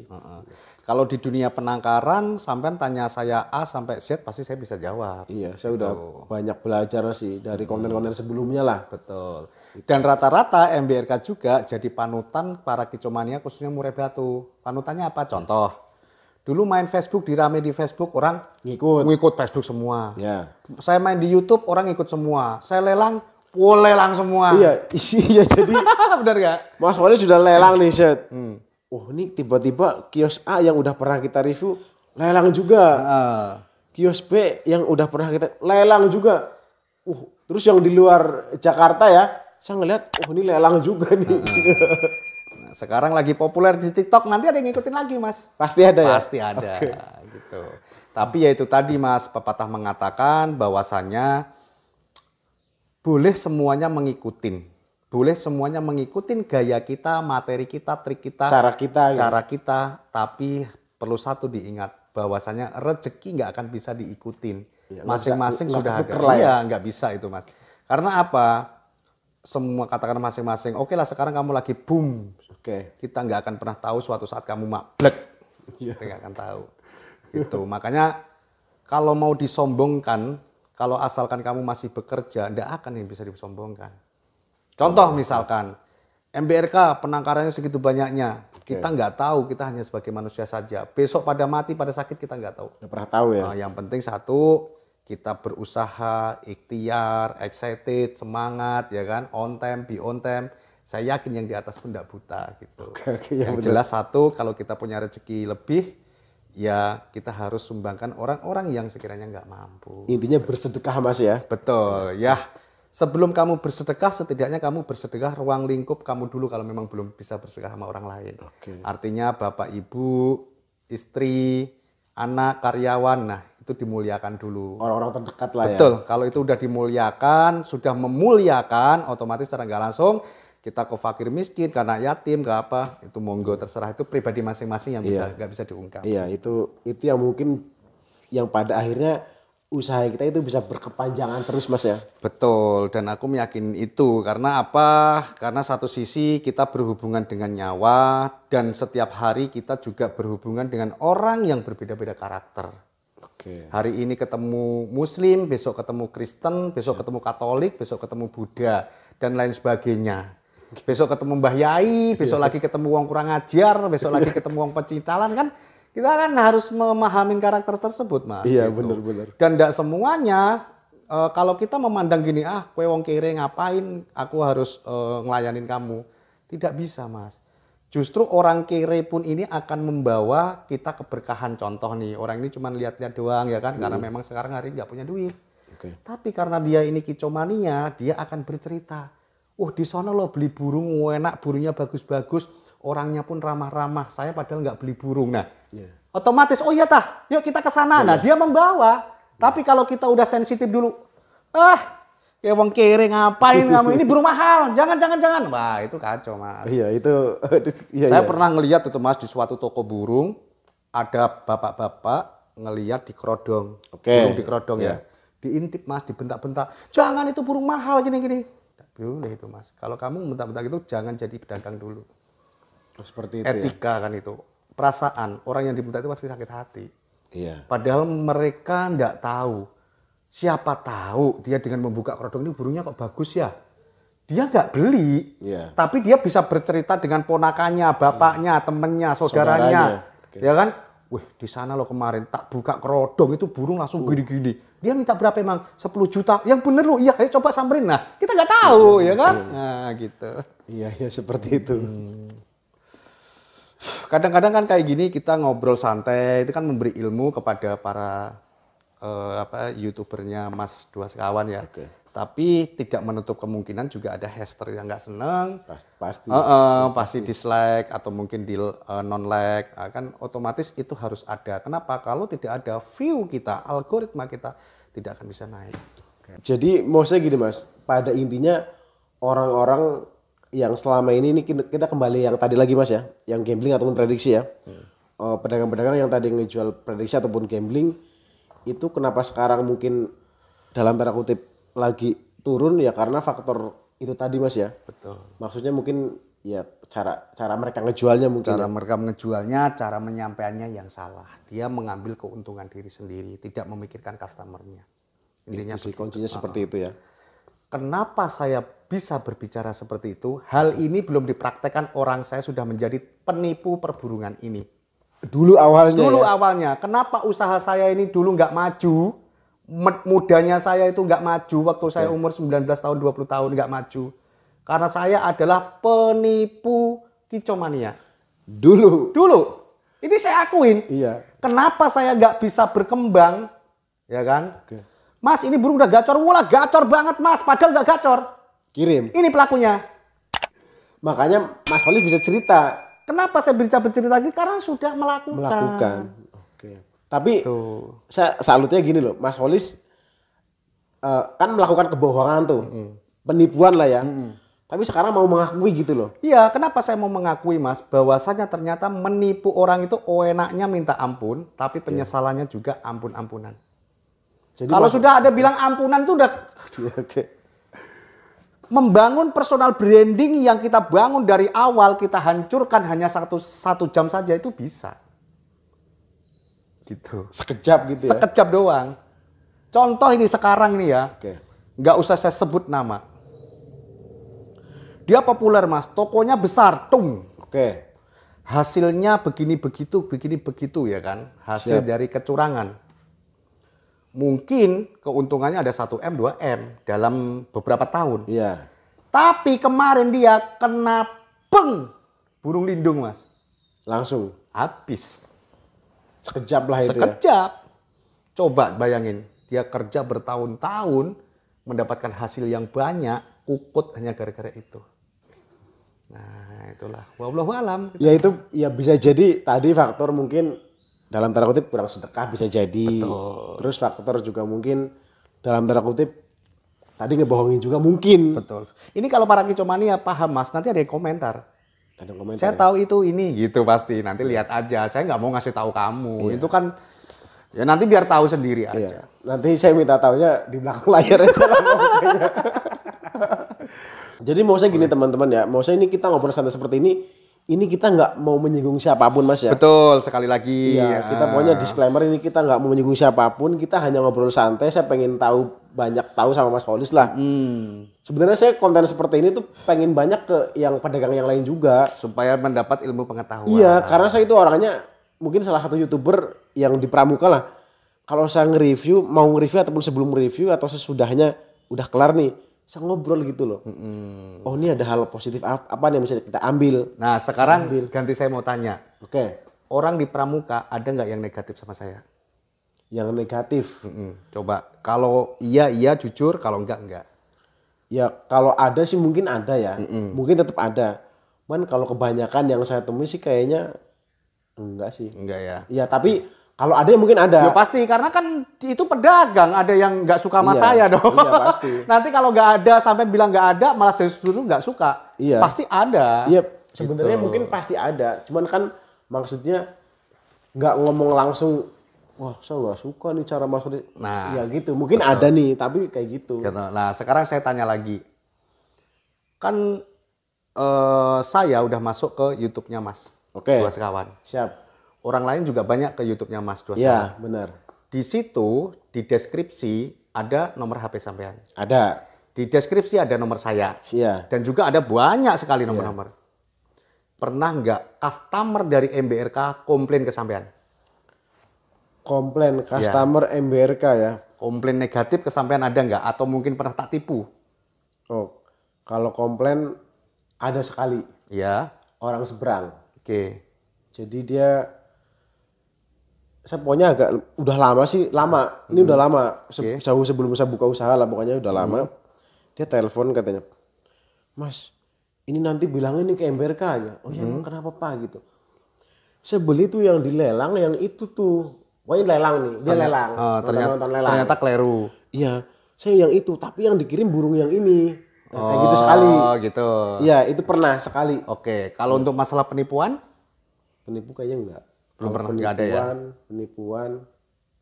Kalau di dunia penangkaran, sampai tanya saya A sampai Z, pasti saya bisa jawab. Iya, saya udah banyak belajar sih dari konten-konten sebelumnya lah. Betul. Dan rata-rata MBRK juga jadi panutan para Kicomania khususnya murai batu. Panutannya apa? Contoh, Dulu main Facebook, dirame di Facebook, orang ngikut Facebook semua. Ya. Saya main di YouTube, orang ikut semua. Saya lelang, lelang semua. Iya, iya jadi. Benar gak? Mas Wali sudah lelang nih, Set. Oh ini tiba-tiba kios A yang udah pernah kita review, lelang juga. Kios B yang udah pernah kita lelang juga. Terus yang di luar Jakarta ya, saya ngeliat, ini lelang juga nih. Nah, sekarang lagi populer di TikTok, nanti ada yang ngikutin lagi, Mas. Pasti ada ya? Pasti ada, gitu. Tapi ya itu tadi, Mas, pepatah mengatakan bahwasannya boleh semuanya mengikutin. Boleh semuanya mengikutin gaya kita, materi kita, trik kita, cara kita, tapi perlu satu diingat, bahwasannya rezeki nggak akan bisa diikutin. Ya, Masing-masing sudah ada. Iya, nggak bisa itu, Mas. Karena apa? Semua katakan masing-masing. Oke lah, sekarang kamu lagi boom. Kita nggak akan pernah tahu suatu saat kamu mablek. Kita nggak akan tahu. Gitu. Makanya kalau mau disombongkan, kalau asalkan kamu masih bekerja, nggak akan yang bisa disombongkan. Contoh misalkan, MBRK penangkarannya segitu banyaknya. Kita nggak tahu, kita hanya sebagai manusia saja. Besok pada mati, pada sakit kita nggak tahu. Nggak pernah tahu ya. Nah, yang penting satu, kita berusaha, ikhtiar, excited, semangat, ya kan, on time, be on time. Saya yakin yang di atas pun tidak buta gitu. Yang jelas satu, kalau kita punya rezeki lebih, ya kita harus sumbangkan orang-orang yang sekiranya nggak mampu. Intinya bersedekah, Mas ya. Betul, ya. Sebelum kamu bersedekah, setidaknya kamu bersedekah ruang lingkup kamu dulu kalau memang belum bisa bersedekah sama orang lain. Artinya bapak, ibu, istri, anak, karyawan, nah itu dimuliakan dulu. Orang-orang terdekat lah ya. Betul, kalau itu udah dimuliakan, sudah memuliakan, otomatis secara nggak langsung kita ke fakir miskin, karena yatim, nggak apa, itu monggo terserah, itu pribadi masing-masing yang bisa nggak bisa diungkap. Iya, itu yang mungkin yang pada akhirnya usaha kita itu bisa berkepanjangan terus, Mas ya. Betul, dan aku meyakini itu karena apa? Karena satu sisi kita berhubungan dengan nyawa dan setiap hari kita juga berhubungan dengan orang yang berbeda-beda karakter. Hari ini ketemu Muslim, besok ketemu Kristen, besok ketemu Katolik, besok ketemu Buddha dan lain sebagainya. Besok ketemu Mbah Yai, besok lagi ketemu wong kurang ajar, besok lagi ketemu wong pecintalan kan. Kita kan harus memahami karakter tersebut, Mas. Iya, gitu. benar-benar. Dan tidak semuanya, kalau kita memandang gini, kue wong kere ngapain, aku harus ngelayanin kamu. Tidak bisa, Mas. Justru orang kere pun ini akan membawa kita keberkahan. Contoh nih, orang ini cuma lihat-lihat doang ya kan, karena memang sekarang hari nggak punya duit. Tapi karena dia ini kicomania, dia akan bercerita. Di sana lo beli burung, enak, burungnya bagus-bagus. Orangnya pun ramah-ramah. Saya padahal nggak beli burung. Nah, otomatis, oh iya tah, yuk kita ke sana. Nah, dia membawa. Tapi kalau kita udah sensitif dulu, kayak wong kere ngapain kamu? Ini burung mahal, jangan. Wah, itu kacau, Mas. Iya, itu. Saya pernah ngelihat itu, Mas, di suatu toko burung, ada bapak-bapak ngelihat di kerodong. Burung di kerodong ya. Diintip, Mas, dibentak-bentak. Jangan, itu burung mahal, gini-gini. Boleh itu, Mas. Kalau kamu bentak-bentak itu, jangan jadi pedagang dulu. Seperti itu. Etika kan itu. Perasaan orang yang dibentak itu pasti sakit hati. Iya. Padahal mereka enggak tahu. Siapa tahu dia dengan membuka kerodong ini burungnya kok bagus ya. Dia enggak beli. Tapi dia bisa bercerita dengan ponakannya, bapaknya, temennya, saudaranya. Ya kan? Wih, di sana lo kemarin tak buka kerodong itu burung langsung gini-gini. Dia minta berapa emang? 10 juta. Yang bener lo, iya ayo coba samperin. Nah, kita nggak tahu ya kan? Nah, gitu. Iya, seperti itu. Kadang-kadang kan kayak gini kita ngobrol santai, itu kan memberi ilmu kepada para YouTubernya Mas Dua Sekawan ya. Tapi tidak menutup kemungkinan juga ada hater yang nggak seneng. Pasti dislike atau mungkin di non-like. Kan otomatis itu harus ada. Kenapa? Kalau tidak ada view kita, algoritma kita tidak akan bisa naik. Jadi maksudnya gini, Mas. Pada intinya orang-orang yang selama ini kita kembali yang tadi lagi, Mas ya. Yang gambling ataupun prediksi ya. Pedagang-pedagang yang tadi ngejual prediksi ataupun gambling. Itu kenapa sekarang mungkin dalam tanda kutip lagi turun ya karena faktor itu tadi, Mas ya. Betul. Maksudnya mungkin ya cara mereka ngejualnya mungkin. Cara mereka ngejualnya, cara menyampaikannya yang salah. Dia mengambil keuntungan diri sendiri, tidak memikirkan customernya. Intinya sih kuncinya seperti itu ya. Kenapa saya bisa berbicara seperti itu? Hal ini belum dipraktekkan, orang saya sudah menjadi penipu perburungan ini. Dulu awalnya. Dulu awalnya. Kenapa usaha saya ini dulu nggak maju? Mudanya saya itu nggak maju waktu saya umur 19 tahun, 20 tahun nggak maju. Karena saya adalah penipu kicomania. Dulu. Ini saya akuin. Iya. Kenapa saya nggak bisa berkembang? Ya kan? Mas, ini burung udah gacor. Wah, gacor banget, Mas. Padahal nggak gacor. Kirim. Ini pelakunya. Makanya Mas Holis bisa cerita. Kenapa saya bisa bercerita lagi? Karena sudah Melakukan. Oke. Tapi saya salutnya gini loh, Mas Holis kan melakukan kebohongan tuh, penipuan lah ya. Tapi sekarang mau mengakui gitu loh. Iya, kenapa saya mau mengakui, Mas, bahwasanya ternyata menipu orang itu enaknya minta ampun, tapi penyesalannya juga ampun-ampunan. Jadi kalau sudah ada bilang ampunan itu udah membangun personal branding yang kita bangun dari awal kita hancurkan hanya satu jam saja itu bisa. Gitu. Sekejap gitu ya? Sekejap doang. Contoh ini sekarang nih ya. Nggak usah saya sebut nama. Dia populer, Mas. Tokonya besar. Tung. Hasilnya begini begitu ya kan. Hasil dari kecurangan. Mungkin keuntungannya ada 1M, 2M dalam beberapa tahun. Iya. Tapi kemarin dia kena burung lindung, Mas. Langsung. Habis. Sekejap lah itu. Sekejap. Coba bayangin, dia kerja bertahun-tahun mendapatkan hasil yang banyak, kukut hanya gara-gara itu. Nah, itulah. Wallahu alam. Ya itu ya bisa jadi tadi faktor mungkin dalam tanda kutip kurang sedekah bisa jadi. Betul. Terus faktor juga mungkin dalam tanda kutip tadi ngebohongin juga mungkin. Betul. Ini kalau para kicomania paham, Mas, nanti ada yang komentar. Ada komentar. Saya tahu itu ini gitu pasti. Nanti lihat aja. Saya nggak mau ngasih tahu kamu. Itu kan ya nanti biar tahu sendiri aja. Nanti saya minta tahunya di belakang layar aja lah. Jadi mau saya gini teman-teman ya. Mau saya ini kita ngobrol santai seperti ini. Ini kita nggak mau menyinggung siapapun, Mas ya. Betul, sekali lagi. Iya, kita pokoknya disclaimer ini kita nggak mau menyinggung siapapun. Kita hanya ngobrol santai. Saya pengen banyak tahu sama Mas Holis lah. Sebenarnya saya konten seperti ini tuh pengen banyak ke yang pedagang yang lain juga. Supaya mendapat ilmu pengetahuan. Iya, karena saya itu orangnya mungkin salah satu YouTuber yang di Pramuka lah. Kalau saya nge-review, mau nge-review ataupun sebelum review atau sesudahnya udah kelar nih. Saya ngobrol gitu loh. Oh ini ada hal positif apa nih yang bisa kita ambil. Nah sekarang ganti saya mau tanya. Orang di Pramuka ada nggak yang negatif sama saya? Yang negatif? Coba kalau iya jujur, kalau enggak. Ya kalau ada sih mungkin ada ya. Mungkin tetap ada. Cuman kalau kebanyakan yang saya temui sih kayaknya enggak sih. Enggak ya? Iya tapi kalau ada ya mungkin ada. Ya pasti karena kan itu pedagang, ada yang nggak suka sama saya dong. Iya pasti. Nanti kalau nggak ada sampai bilang nggak ada, malah saya justru nggak suka. Iya. Pasti ada. Iya sebenarnya mungkin pasti ada. Cuman kan maksudnya nggak ngomong langsung. Wah saya nggak suka nih cara maksudnya. Nah ya gitu. Mungkin ada nih tapi kayak gitu. Nah sekarang saya tanya lagi. Kan saya udah masuk ke YouTube-nya Mas. Dua Sekawan. Siap. Orang lain juga banyak ke YouTube-nya Mas Dua Sekawan. Iya, benar. Di situ di deskripsi ada nomor HP sampean. Ada. Di deskripsi ada nomor saya. Iya. Dan juga ada banyak sekali nomor-nomor. Pernah nggak customer dari MBRK komplain ke sampean? Komplain customer MBRK ya. Komplain negatif ke sampean ada nggak? Atau mungkin pernah tak tipu? Oh, kalau komplain ada sekali. Iya. Orang seberang. Jadi dia saya pokoknya udah lama sih, ini udah lama, jauh sebelum saya buka usaha lah, pokoknya udah lama. Dia telepon katanya, Mas, ini nanti bilangin nih ke MBRK aja. Oh ya emang kenapa Pak gitu. Saya beli tuh yang dilelang, yang itu tuh, pokoknya lelang nih, dia lelang. Nonton lelang. Ternyata keliru. Iya, saya yang itu, tapi yang dikirim burung yang ini. Kayak gitu sekali. Oh gitu. Iya, itu pernah sekali. Kalau untuk masalah penipuan? Penipu kayaknya enggak. Belum pernah nggak ada ya? Penipuan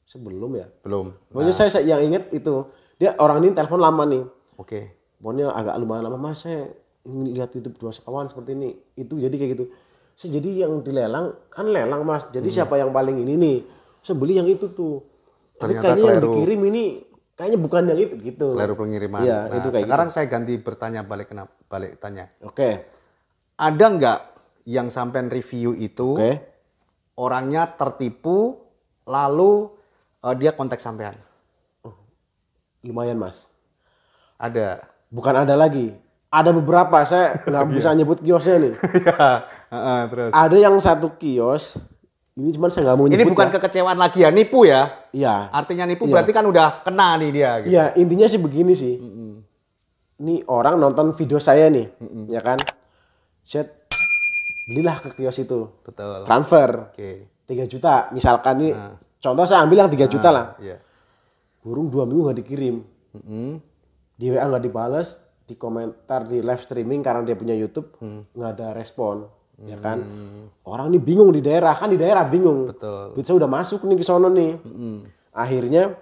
sebelum ya? Belum. Pokoknya saya yang inget itu, dia orang ini telepon lama nih. Pokoknya agak lumayan lama, Mas saya ingin lihat YouTube Dua Sekawan seperti ini. Itu jadi kayak gitu. Saya jadi yang dilelang, kan lelang Mas. Jadi siapa yang paling ini nih? Saya beli yang itu tuh. Tapi kayaknya yang dikirim ini kayaknya bukan yang itu gitu. Keliru pengiriman. Iya, nah, itu kayak sekarang gitu. saya ganti bertanya balik tanya. Oke. Ada nggak yang sampean review itu orangnya tertipu, lalu dia kontak sampean? Lumayan Mas. Ada? Bukan ada lagi. Ada beberapa, saya nggak bisa nyebut kiosnya nih. Terus? Ada yang satu kios, ini cuman saya nggak mau nyebut. Ini bukan kekecewaan lagi ya, nipu ya? Iya. Artinya nipu berarti kan udah kena nih dia. Gitu. Iya, intinya sih begini sih. Ini orang nonton video saya nih, ya kan? Set, belilah ke kios itu. Betul. Transfer. 3 juta, misalkan nih. Contoh saya ambil yang 3 juta lah. Iya. Burung 2 minggu nggak dikirim. Di WA nggak dibales, di komentar di live streaming karena dia punya YouTube nggak ada respon, ya kan? Orang ini bingung di daerah, kan di daerah bingung. Betul. Duit saya udah masuk nih ke sono nih. Akhirnya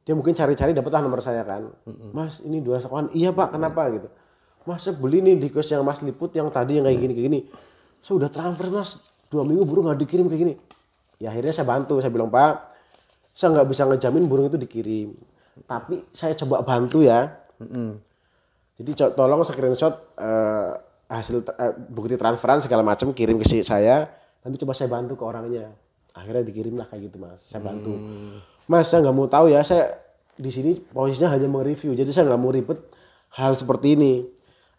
dia mungkin cari-cari dapatlah nomor saya kan. Mas ini 2 sekawan, iya Pak kenapa gitu. Mas saya beli nih di kios yang Mas liput yang tadi yang kayak gini. Saya udah transfer Mas, 2 minggu burung nggak dikirim kayak gini. Ya akhirnya saya bantu, saya bilang Pak, saya nggak bisa ngejamin burung itu dikirim. Tapi saya coba bantu ya. Jadi tolong screenshot hasil bukti transferan segala macam kirim ke saya. Nanti coba saya bantu ke orangnya. Akhirnya dikirim lah kayak gitu Mas. Saya bantu. Mas saya nggak mau tahu ya. Saya di sini posisinya hanya mereview. Jadi saya nggak mau ribet hal seperti ini.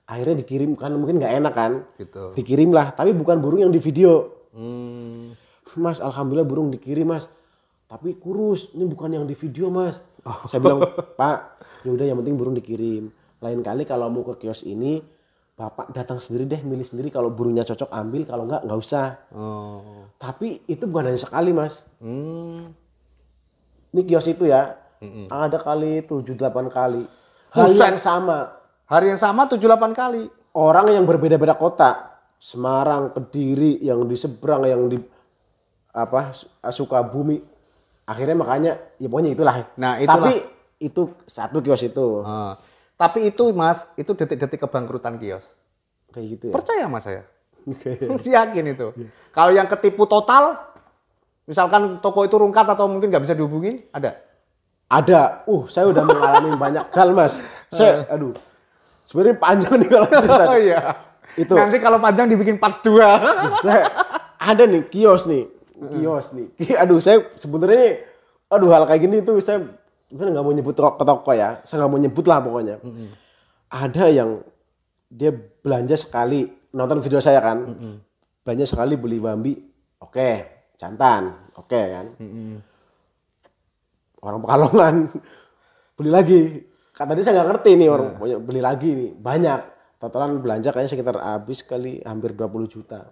Akhirnya dikirim kan mungkin nggak enak kan. Gitu. Dikirim lah. Tapi bukan burung yang di video. Mas alhamdulillah burung dikirim Mas. Tapi kurus, ini bukan yang di video Mas. Saya bilang, Pak, ya udah yang penting burung dikirim. Lain kali kalau mau ke kios ini, Bapak datang sendiri deh, milih sendiri. Kalau burungnya cocok ambil, kalau enggak usah. Tapi itu bukan hanya sekali Mas. Ini kios itu ya, ada kali 7-8 kali. Hari yang sama. Hari yang sama 7-8 kali. Orang yang berbeda-beda kota. Semarang, Kediri, yang di seberang, yang di Sukabumi. Akhirnya makanya ya pokoknya itulah. Nah, itulah. Tapi itu satu kios itu. Tapi itu Mas, itu detik-detik kebangkrutan kios. Kayak gitu ya. Percaya Mas saya. Yakin itu. Kalau yang ketipu total, misalkan toko itu rungkat atau mungkin nggak bisa dihubungin, ada? Ada. Saya udah mengalami banyak hal Mas. Aduh. Sebenarnya panjang nih kalau cerita. Oh iya. Itu. Nanti kalau panjang dibikin part 2. Ada nih kios nih. Aduh saya sebenarnya hal kayak gini tuh saya sebenarnya nggak mau nyebut toko ya. Saya nggak mau nyebut lah pokoknya. Ada yang dia belanja sekali nonton video saya kan. Belanja sekali beli Bambi. Oke, jantan. Oke kan. Orang Pekalongan beli lagi. Kata dia saya nggak ngerti nih orang beli lagi nih banyak. Totalan belanja kayaknya sekitar habis kali hampir 20 juta.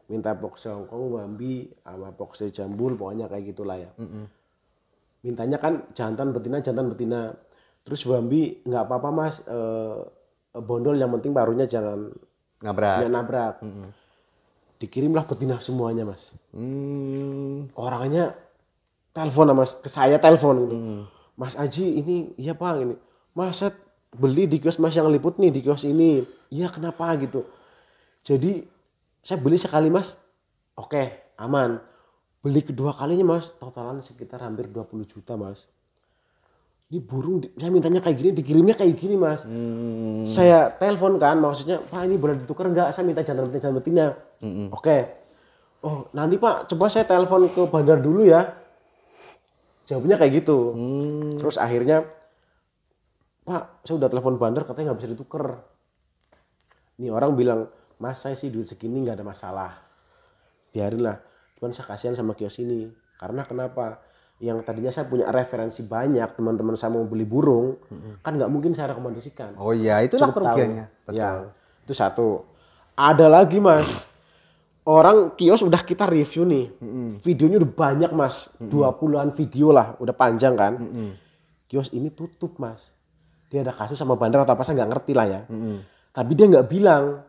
Minta pokse Hongkong, Bambi, sama pokse Jambul, pokoknya kayak gitulah ya. Mintanya kan jantan betina. Terus Bambi nggak apa-apa Mas, bondol yang penting paruhnya jangan nabrak. Dikirimlah betina semuanya Mas. Orangnya telepon sama ke saya gitu. Mas Aji ini iya Pak ini. Mas saya beli di kios Mas yang liput nih di kios ini. Iya kenapa gitu. Jadi saya beli sekali Mas, oke aman. Beli kedua kalinya Mas, totalan sekitar hampir 20 juta Mas. Ini burung, saya mintanya kayak gini, dikirimnya kayak gini Mas. Saya telepon kan, maksudnya Pak ini boleh ditukar enggak? Saya minta jantan betina. Oke. Oh nanti Pak, coba saya telepon ke bandar dulu ya. Jawabnya kayak gitu. Terus akhirnya, Pak saya udah telepon bandar katanya nggak bisa ditukar. Ini orang bilang, Mas saya sih duit segini nggak ada masalah, biarinlah. Cuman saya kasihan sama kios ini. Karena kenapa? Yang tadinya saya punya referensi banyak teman-teman saya mau beli burung, kan nggak mungkin saya rekomendasikan. Oh iya, itulah kerugiannya. Ya, itu satu. Ada lagi Mas, orang kios udah kita review nih, videonya udah banyak Mas, 20-an video lah, udah panjang kan. Kios ini tutup Mas. Dia ada kasus sama bandar atau apa saya nggak ngerti lah ya. Tapi dia nggak bilang,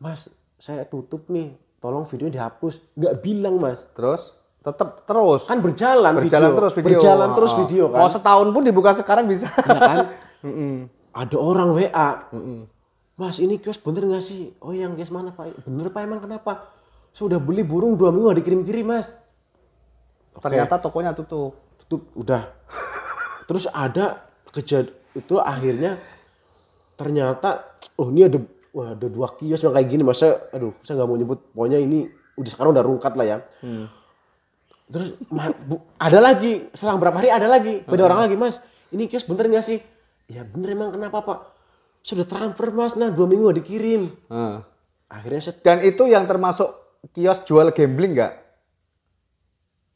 Mas saya tutup nih, tolong videonya dihapus. Nggak bilang Mas. Terus? Tetap terus? Kan berjalan terus video. Berjalan terus video kan. Mau setahun pun dibuka sekarang bisa. Ya kan? Ada orang WA. Mas ini kios bener nggak sih? Oh yang kios mana Pak? Bener Pak emang kenapa? Sudah beli burung 2 minggu nggak dikirim-kirim Mas. Ternyata tokonya tutup. Tutup udah. Terus ada kejadian itu akhirnya ternyata ini ada 2 kios yang kayak gini. Masa saya nggak mau nyebut, pokoknya ini sekarang udah rungkat lah ya. Terus ada lagi, selang berapa hari ada lagi, beda orang lagi, Mas. Ini kios bener nggak sih? Ya bener, emang kenapa Pak? Sudah transfer Mas, nah 2 minggu gak dikirim. Akhirnya Dan itu yang termasuk kios jual gambling nggak?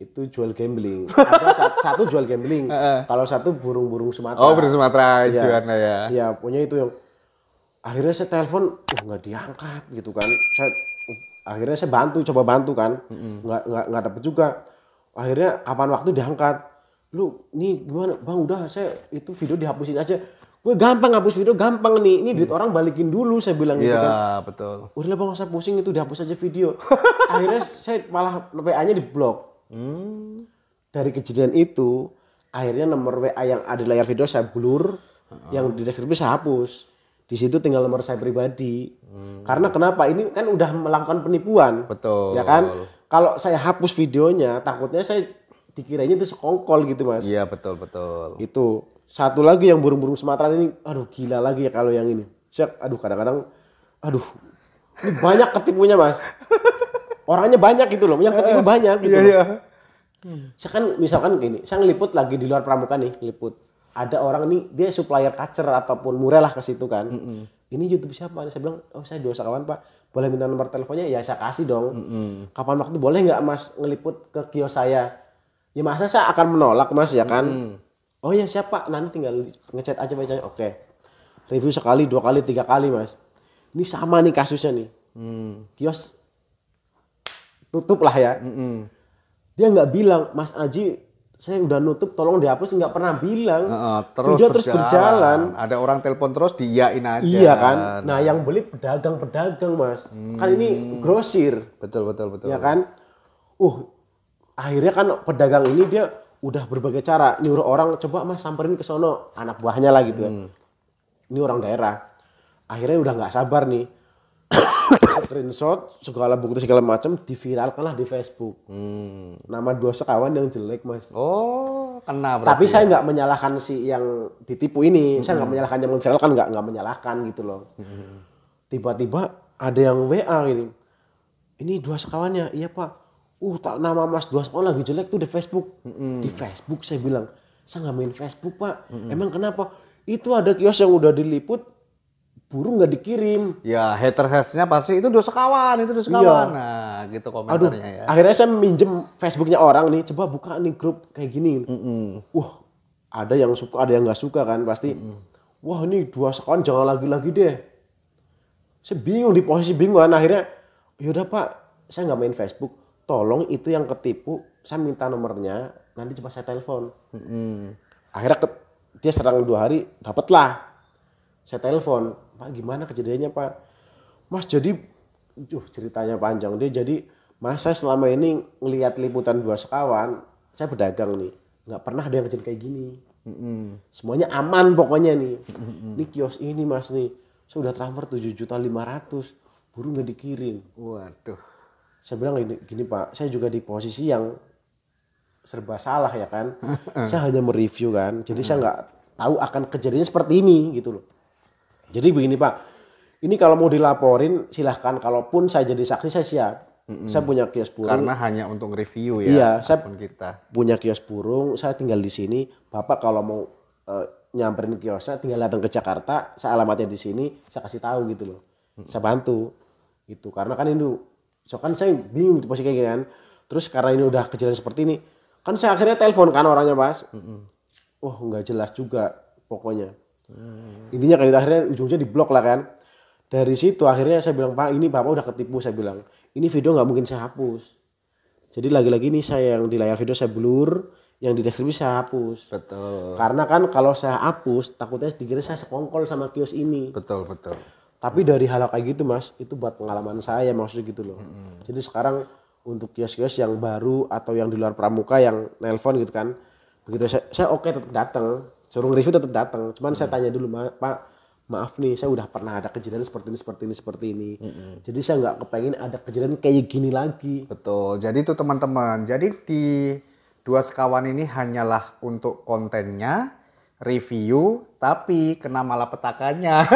Itu jual gambling. Ada satu jual gambling. Kalau satu burung-burung Sumatera. Oh, burung Sumatera ya. Iya, punya itu yang akhirnya saya telepon, nggak diangkat gitu kan. Akhirnya saya coba bantu kan. Nggak dapet juga. Akhirnya kapan waktu diangkat. Lu nih gimana? Bang, udah saya itu video dihapusin aja. Gue gampang hapus video, gampang nih. Ini duit orang balikin dulu, saya bilang gitu kan. Iya, betul. Udah Bang, saya pusing itu, dihapus aja video. Akhirnya saya malah WA-nya diblok. Dari kejadian itu, akhirnya nomor WA yang ada di layar video saya blur, yang di deskripsi saya hapus. Di situ tinggal nomor saya pribadi. Karena kenapa? Ini kan udah melakukan penipuan. Betul. Ya kan? Kalau saya hapus videonya, takutnya saya dikiranya itu sekongkol gitu, Mas. Iya, betul. Itu. Satu lagi yang burung-burung Sumatera ini, aduh gila lagi ya kalau yang ini. Aduh kadang-kadang, ini banyak ketipunya, Mas. Orangnya banyak gitu loh, yang ketipu banyak gitu loh. Saya kan misalkan gini, saya ngeliput lagi di luar pramuka nih, ngeliput. Ada orang nih, dia supplier kacer ataupun murah lah ke situ kan. Ini YouTube siapa? Saya bilang, oh saya Dua Sekawan Pak, boleh minta nomor teleponnya? Ya saya kasih dong. Kapan waktu boleh nggak Mas ngeliput ke kios saya? Ya masa saya akan menolak Mas ya kan? Oh ya siapa? Nanti tinggal ngechat aja bacanya. Oke. Review sekali, 2 kali, 3 kali Mas. Ini sama nih kasusnya nih. Kios tutup lah ya. Dia nggak bilang, Mas Aji, saya udah nutup, tolong dihapus, nggak pernah bilang. Terus berjalan. Ada orang telepon terus diiyain aja. Iya kan. Nah yang beli pedagang-pedagang Mas. Kan ini grosir. Betul. Ya kan. Akhirnya kan pedagang ini dia udah berbagai cara nyuruh orang, coba Mas samperin ke sono, anak buahnya lah gitu kan. Ini orang daerah. Akhirnya udah nggak sabar nih. Screenshot segala bukti segala macam diviralkan lah di Facebook. Nama Dua Sekawan yang jelek Mas. Oh, kena berarti. Tapi saya nggak menyalahkan si yang ditipu ini. Saya nggak menyalahkan yang memviralkan, nggak menyalahkan gitu loh. Tiba-tiba ada yang WA gini. Ini Dua Sekawannya, iya Pak. Tak nama Mas Dua Sekawan lagi jelek tuh di Facebook. Di Facebook saya bilang, saya nggak main Facebook Pak. Emang kenapa? Itu ada kios yang udah diliput, burung nggak dikirim. Ya haters-hatersnya pasti itu Dua Sekawan. Iya. Nah gitu komentarnya ya. Akhirnya saya minjem Facebooknya orang nih, coba buka nih grup kayak gini. Wah ada yang suka, ada yang nggak suka kan pasti. Wah ini Dua Sekawan jangan lagi-lagi deh. Saya bingung, di posisi bingung kan. Akhirnya yaudah Pak, saya nggak main Facebook. Tolong itu yang ketipu, saya minta nomornya, nanti coba saya telepon. Akhirnya dia serang 2 hari, dapatlah. Saya telepon, Pak gimana kejadiannya Pak? Mas jadi, ceritanya panjang. Dia jadi, Mas saya selama ini ngelihat liputan Dua Sekawan, saya pedagang nih, nggak pernah ada yang kejadian kayak gini. Semuanya aman pokoknya nih. Ini kios ini Mas nih, saya udah transfer 7.500.000, burung nggak dikirim. Waduh. Saya bilang gini Pak, saya juga di posisi yang serba salah ya kan. Saya hanya mereview kan, jadi saya nggak tahu akan kejadian seperti ini gitu loh. Jadi begini Pak, ini kalau mau dilaporin silahkan, kalaupun saya jadi saksi saya siap. Saya punya kios burung. Karena hanya untuk review ya. Iya, saya kita punya kios burung, saya tinggal di sini. Bapak kalau mau nyamperin kiosnya tinggal datang ke Jakarta, saya alamatnya di sini, saya kasih tahu gitu loh. Saya bantu gitu, karena kan ini kan saya bingung di posisi kayak gini kan. Terus karena ini udah kejadian seperti ini, kan saya akhirnya telepon kan orangnya Mas. Nggak jelas juga pokoknya. Intinya kayak akhirnya ujungnya diblok lah kan. Dari situ akhirnya saya bilang, Pak ini Bapak udah ketipu. Saya bilang, ini video nggak mungkin saya hapus. Jadi lagi-lagi ini saya yang di layar video saya blur, yang di deskripsi saya hapus. Betul. Karena kan kalau saya hapus, takutnya dikira saya sekongkol sama kios ini. Betul. Tapi dari hal kayak gitu Mas, itu buat pengalaman saya maksudnya gitu loh. Jadi sekarang untuk kios-kios yang baru atau yang di luar pramuka yang nelpon gitu kan, begitu saya oke tetap datang, suruh review tetap datang. Cuman saya tanya dulu, Pak, maaf nih, saya udah pernah ada kejadian seperti ini. Jadi saya nggak kepengen ada kejadian kayak gini lagi. Betul. Jadi itu teman-teman. Jadi di Dua Sekawan ini hanyalah untuk kontennya, review, tapi kena malapetakannya.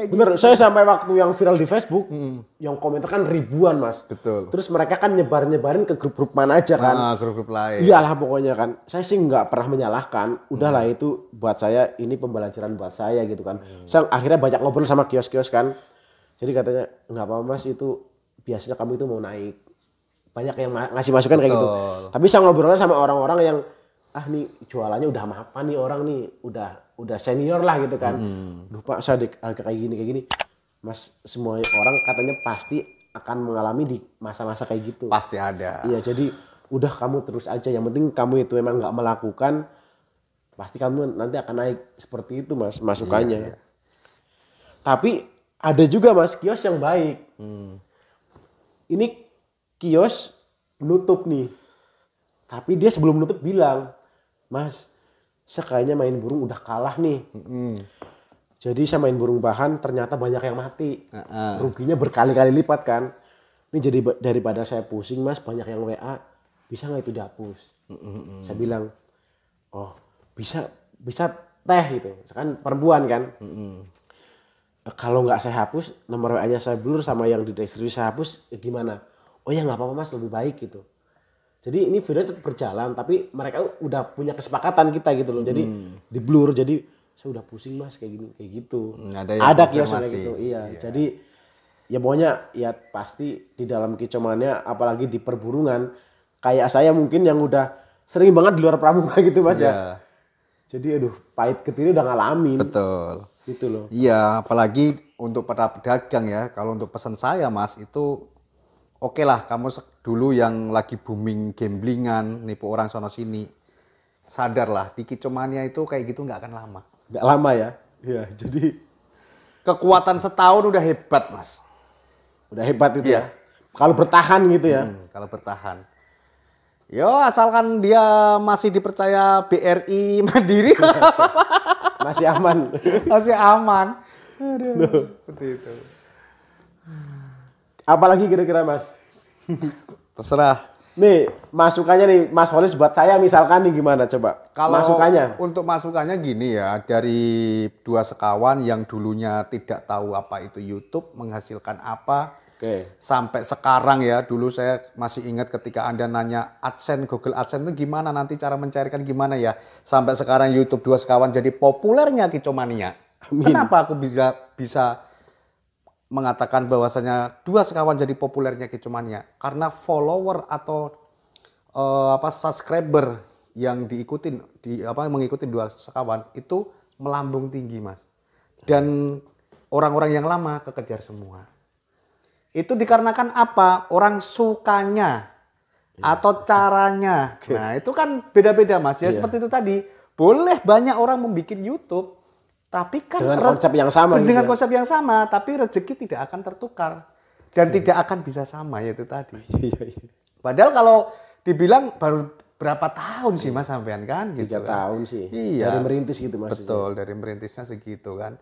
Bener, saya sampai waktu yang viral di Facebook, yang komentar kan ribuan mas. Betul. Terus mereka kan nyebarin ke grup-grup mana aja kan. Grup-grup lain. Iyalah pokoknya kan. Saya sih nggak pernah menyalahkan. Udahlah itu buat saya, ini pembelajaran buat saya gitu kan. Saya akhirnya banyak ngobrol sama kios-kios kan. Jadi katanya, nggak apa-apa mas, itu biasanya kamu itu mau naik. Banyak yang ngasih masukan kayak gitu. Tapi saya ngobrolnya sama orang-orang yang, nih jualannya udah mapan nih orang nih, udah senior lah gitu kan. Duh Pak, saya harga kayak gini. Mas, semua orang katanya pasti akan mengalami di masa-masa kayak gitu. Pasti ada. Iya, jadi udah kamu terus aja. Yang penting kamu itu memang nggak melakukan, pasti kamu nanti akan naik seperti itu mas, masukannya. Iya. Tapi ada juga mas kios yang baik. Ini kios nutup nih. Tapi dia sebelum nutup bilang, Mas, saya kayaknya main burung udah kalah nih. Jadi saya main burung bahan ternyata banyak yang mati. Ruginya berkali-kali lipat kan. Ini jadi daripada saya pusing mas, banyak yang WA, bisa nggak itu dihapus? Saya bilang, oh bisa teh gitu. Kan perempuan kan. Kalau nggak saya hapus, nomor WA-nya saya blur sama yang di distribusi saya hapus, ya gimana? Oh ya nggak apa-apa mas, lebih baik gitu. Jadi ini video tetap berjalan, tapi mereka udah punya kesepakatan kita gitu loh. Jadi di blur, jadi saya udah pusing mas kayak gitu. Ada kios kayak gitu, iya. Jadi ya pokoknya ya pasti di dalam kicomannya, apalagi di perburungan, kayak saya mungkin yang udah sering banget di luar pramuka gitu mas ya. Jadi aduh pahit ketiri udah ngalamin. Betul. Gitu loh. Iya, apalagi untuk para pedagang ya. Kalau untuk pesan saya mas itu oke lah, kamu dulu yang lagi booming gamblingan, nipu orang sono sini, sadarlah di Kicomania itu kayak gitu nggak akan lama. Nggak lama ya? Iya, jadi kekuatan setahun udah hebat mas. Udah hebat itu ya? Kalau bertahan gitu ya? Kalau bertahan. Yo asalkan dia masih dipercaya BRI Mandiri, masih aman. Masih aman. Aduh, seperti itu. Apalagi kira-kira mas? Terserah. Nih masukannya nih Mas Holis buat saya misalkan nih gimana coba? Kalau masukannya? Untuk masukannya gini ya, dari dua sekawan yang dulunya tidak tahu apa itu YouTube, menghasilkan apa, sampai sekarang ya, dulu saya masih ingat ketika Anda nanya AdSense, Google AdSense itu gimana, nanti cara mencairkan gimana ya, sampai sekarang YouTube dua sekawan jadi populernya Kicomania. Kenapa aku bisa mengatakan bahwasanya dua sekawan jadi populernya Kicomania? Karena follower atau subscriber yang mengikuti dua sekawan itu melambung tinggi mas. Dan orang-orang yang lama kekejar semua. Itu dikarenakan apa? Orang sukanya atau caranya. Nah itu kan beda-beda mas ya. Seperti itu tadi. Boleh banyak orang membuat YouTube. Tapi kan dengan konsep yang sama. Dengan konsep yang sama. Tapi rezeki tidak akan tertukar. Dan tidak akan bisa sama yaitu tadi. Padahal kalau dibilang baru berapa tahun sih mas sampean kan? 3 tahun sih. Iya. Dari merintis gitu mas. Betul, dari merintisnya segitu kan.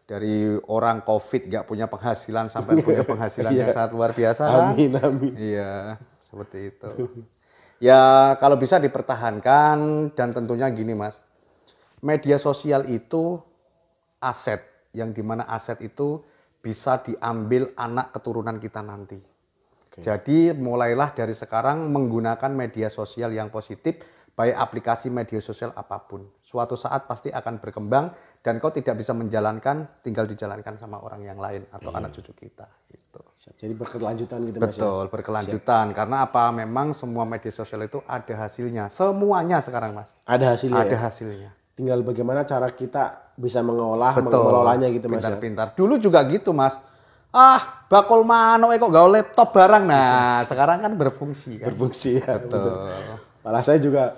Dari orang COVID gak punya penghasilan sampai punya penghasilan yang sangat luar biasa kan. Amin. Iya, seperti itu. Ya kalau bisa dipertahankan dan tentunya gini mas. Media sosial itu aset. Yang dimana aset itu bisa diambil anak keturunan kita nanti. Jadi mulailah dari sekarang menggunakan media sosial yang positif. Baik aplikasi media sosial apapun. Suatu saat pasti akan berkembang dan kau tidak bisa menjalankan, tinggal dijalankan sama orang yang lain atau anak cucu kita. Gitu. Jadi berkelanjutan gitu mas. Betul, berkelanjutan. Karena apa? Memang semua media sosial itu ada hasilnya. Semuanya sekarang mas. Ada hasilnya. Ada hasilnya. Tinggal bagaimana cara kita bisa mengelolanya gitu mas. Pintar-pintar. Dulu juga gitu mas. Bakul mano kok gak laptop barang. Nah, sekarang kan berfungsi kan. Berfungsi ya. Betul. Malah saya juga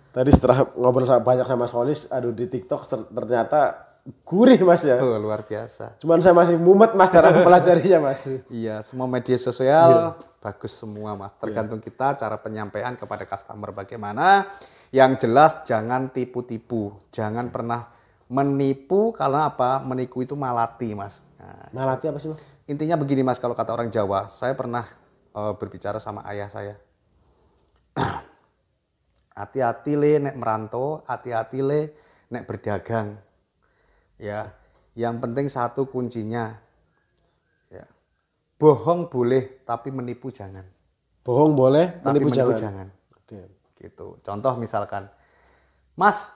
tadi setelah ngobrol banyak sama Mas Holis, di TikTok ternyata gurih mas ya. Luar biasa. Cuman saya masih mumet mas cara mempelajarinya mas. Iya, semua media sosial bagus semua mas. Tergantung kita cara penyampaian kepada customer bagaimana. Yang jelas jangan tipu-tipu. Jangan pernah menipu karena apa? Menipu itu malati mas. Nah, malati apa sih mas? Intinya begini mas, kalau kata orang Jawa, saya pernah berbicara sama ayah saya. Hati-hati le nek merantau, hati-hati le nek berdagang. Ya, Yang penting satu kuncinya, ya, bohong boleh tapi menipu jangan. Bohong boleh, tapi menipu jangan. jangan. Oke. Gitu. Contoh misalkan, Mas,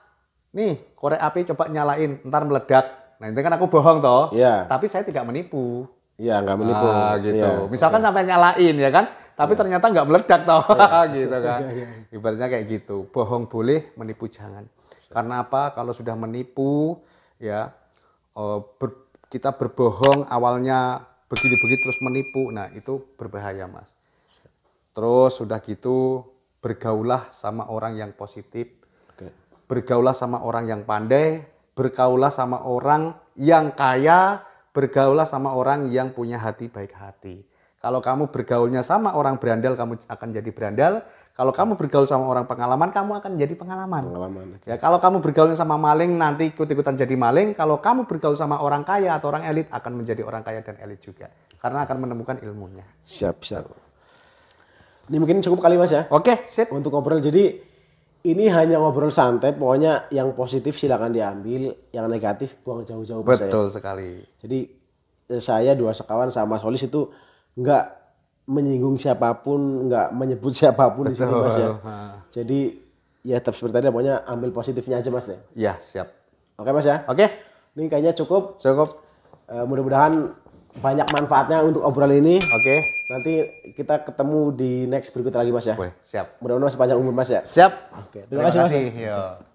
nih korek api coba nyalain, ntar meledak. Nah itu kan aku bohong toh. Iya. Tapi saya tidak menipu. Iya, nggak menipu. Gitu. Iya. Misalkan sampai nyalain ya kan, tapi ternyata nggak meledak toh, gitu kan. Ibaratnya kayak gitu. Bohong boleh, menipu jangan. Karena apa? Kalau sudah menipu, ya kita berbohong awalnya begini-begini terus menipu, nah itu berbahaya Mas. Terus sudah gitu bergaulah sama orang yang positif, bergaulah sama orang yang pandai, bergaulah sama orang yang kaya, bergaulah sama orang yang punya hati baik hati. Kalau kamu bergaulnya sama orang berandal, kamu akan jadi berandal. Kalau kamu bergaul sama orang pengalaman, kamu akan jadi pengalaman. Ya, kalau kamu bergaulnya sama maling, nanti ikut-ikutan jadi maling. Kalau kamu bergaul sama orang kaya atau orang elit, akan menjadi orang kaya dan elit juga. Karena akan menemukan ilmunya. Siap. Ini mungkin cukup kali Mas ya. Oke, sip. Untuk ngobrol. Jadi ini hanya ngobrol santai. Pokoknya yang positif silakan diambil, yang negatif buang jauh-jauh. Betul sekali. Jadi saya dua sekawan sama Mas Holis itu nggak menyinggung siapapun, nggak menyebut siapapun. Betul. Di sini Mas ya. Jadi ya tetap seperti tadi, pokoknya ambil positifnya aja Mas deh. Ya, siap. Oke Mas ya. Oke. Ini kayaknya cukup. Mudah-mudahan banyak manfaatnya untuk obrolan ini. Oke. Nanti kita ketemu di next berikut lagi Mas ya. Siap. Mudah-mudahan masih panjang umur Mas ya. Siap. Oke. Terima kasih Mas. Yo.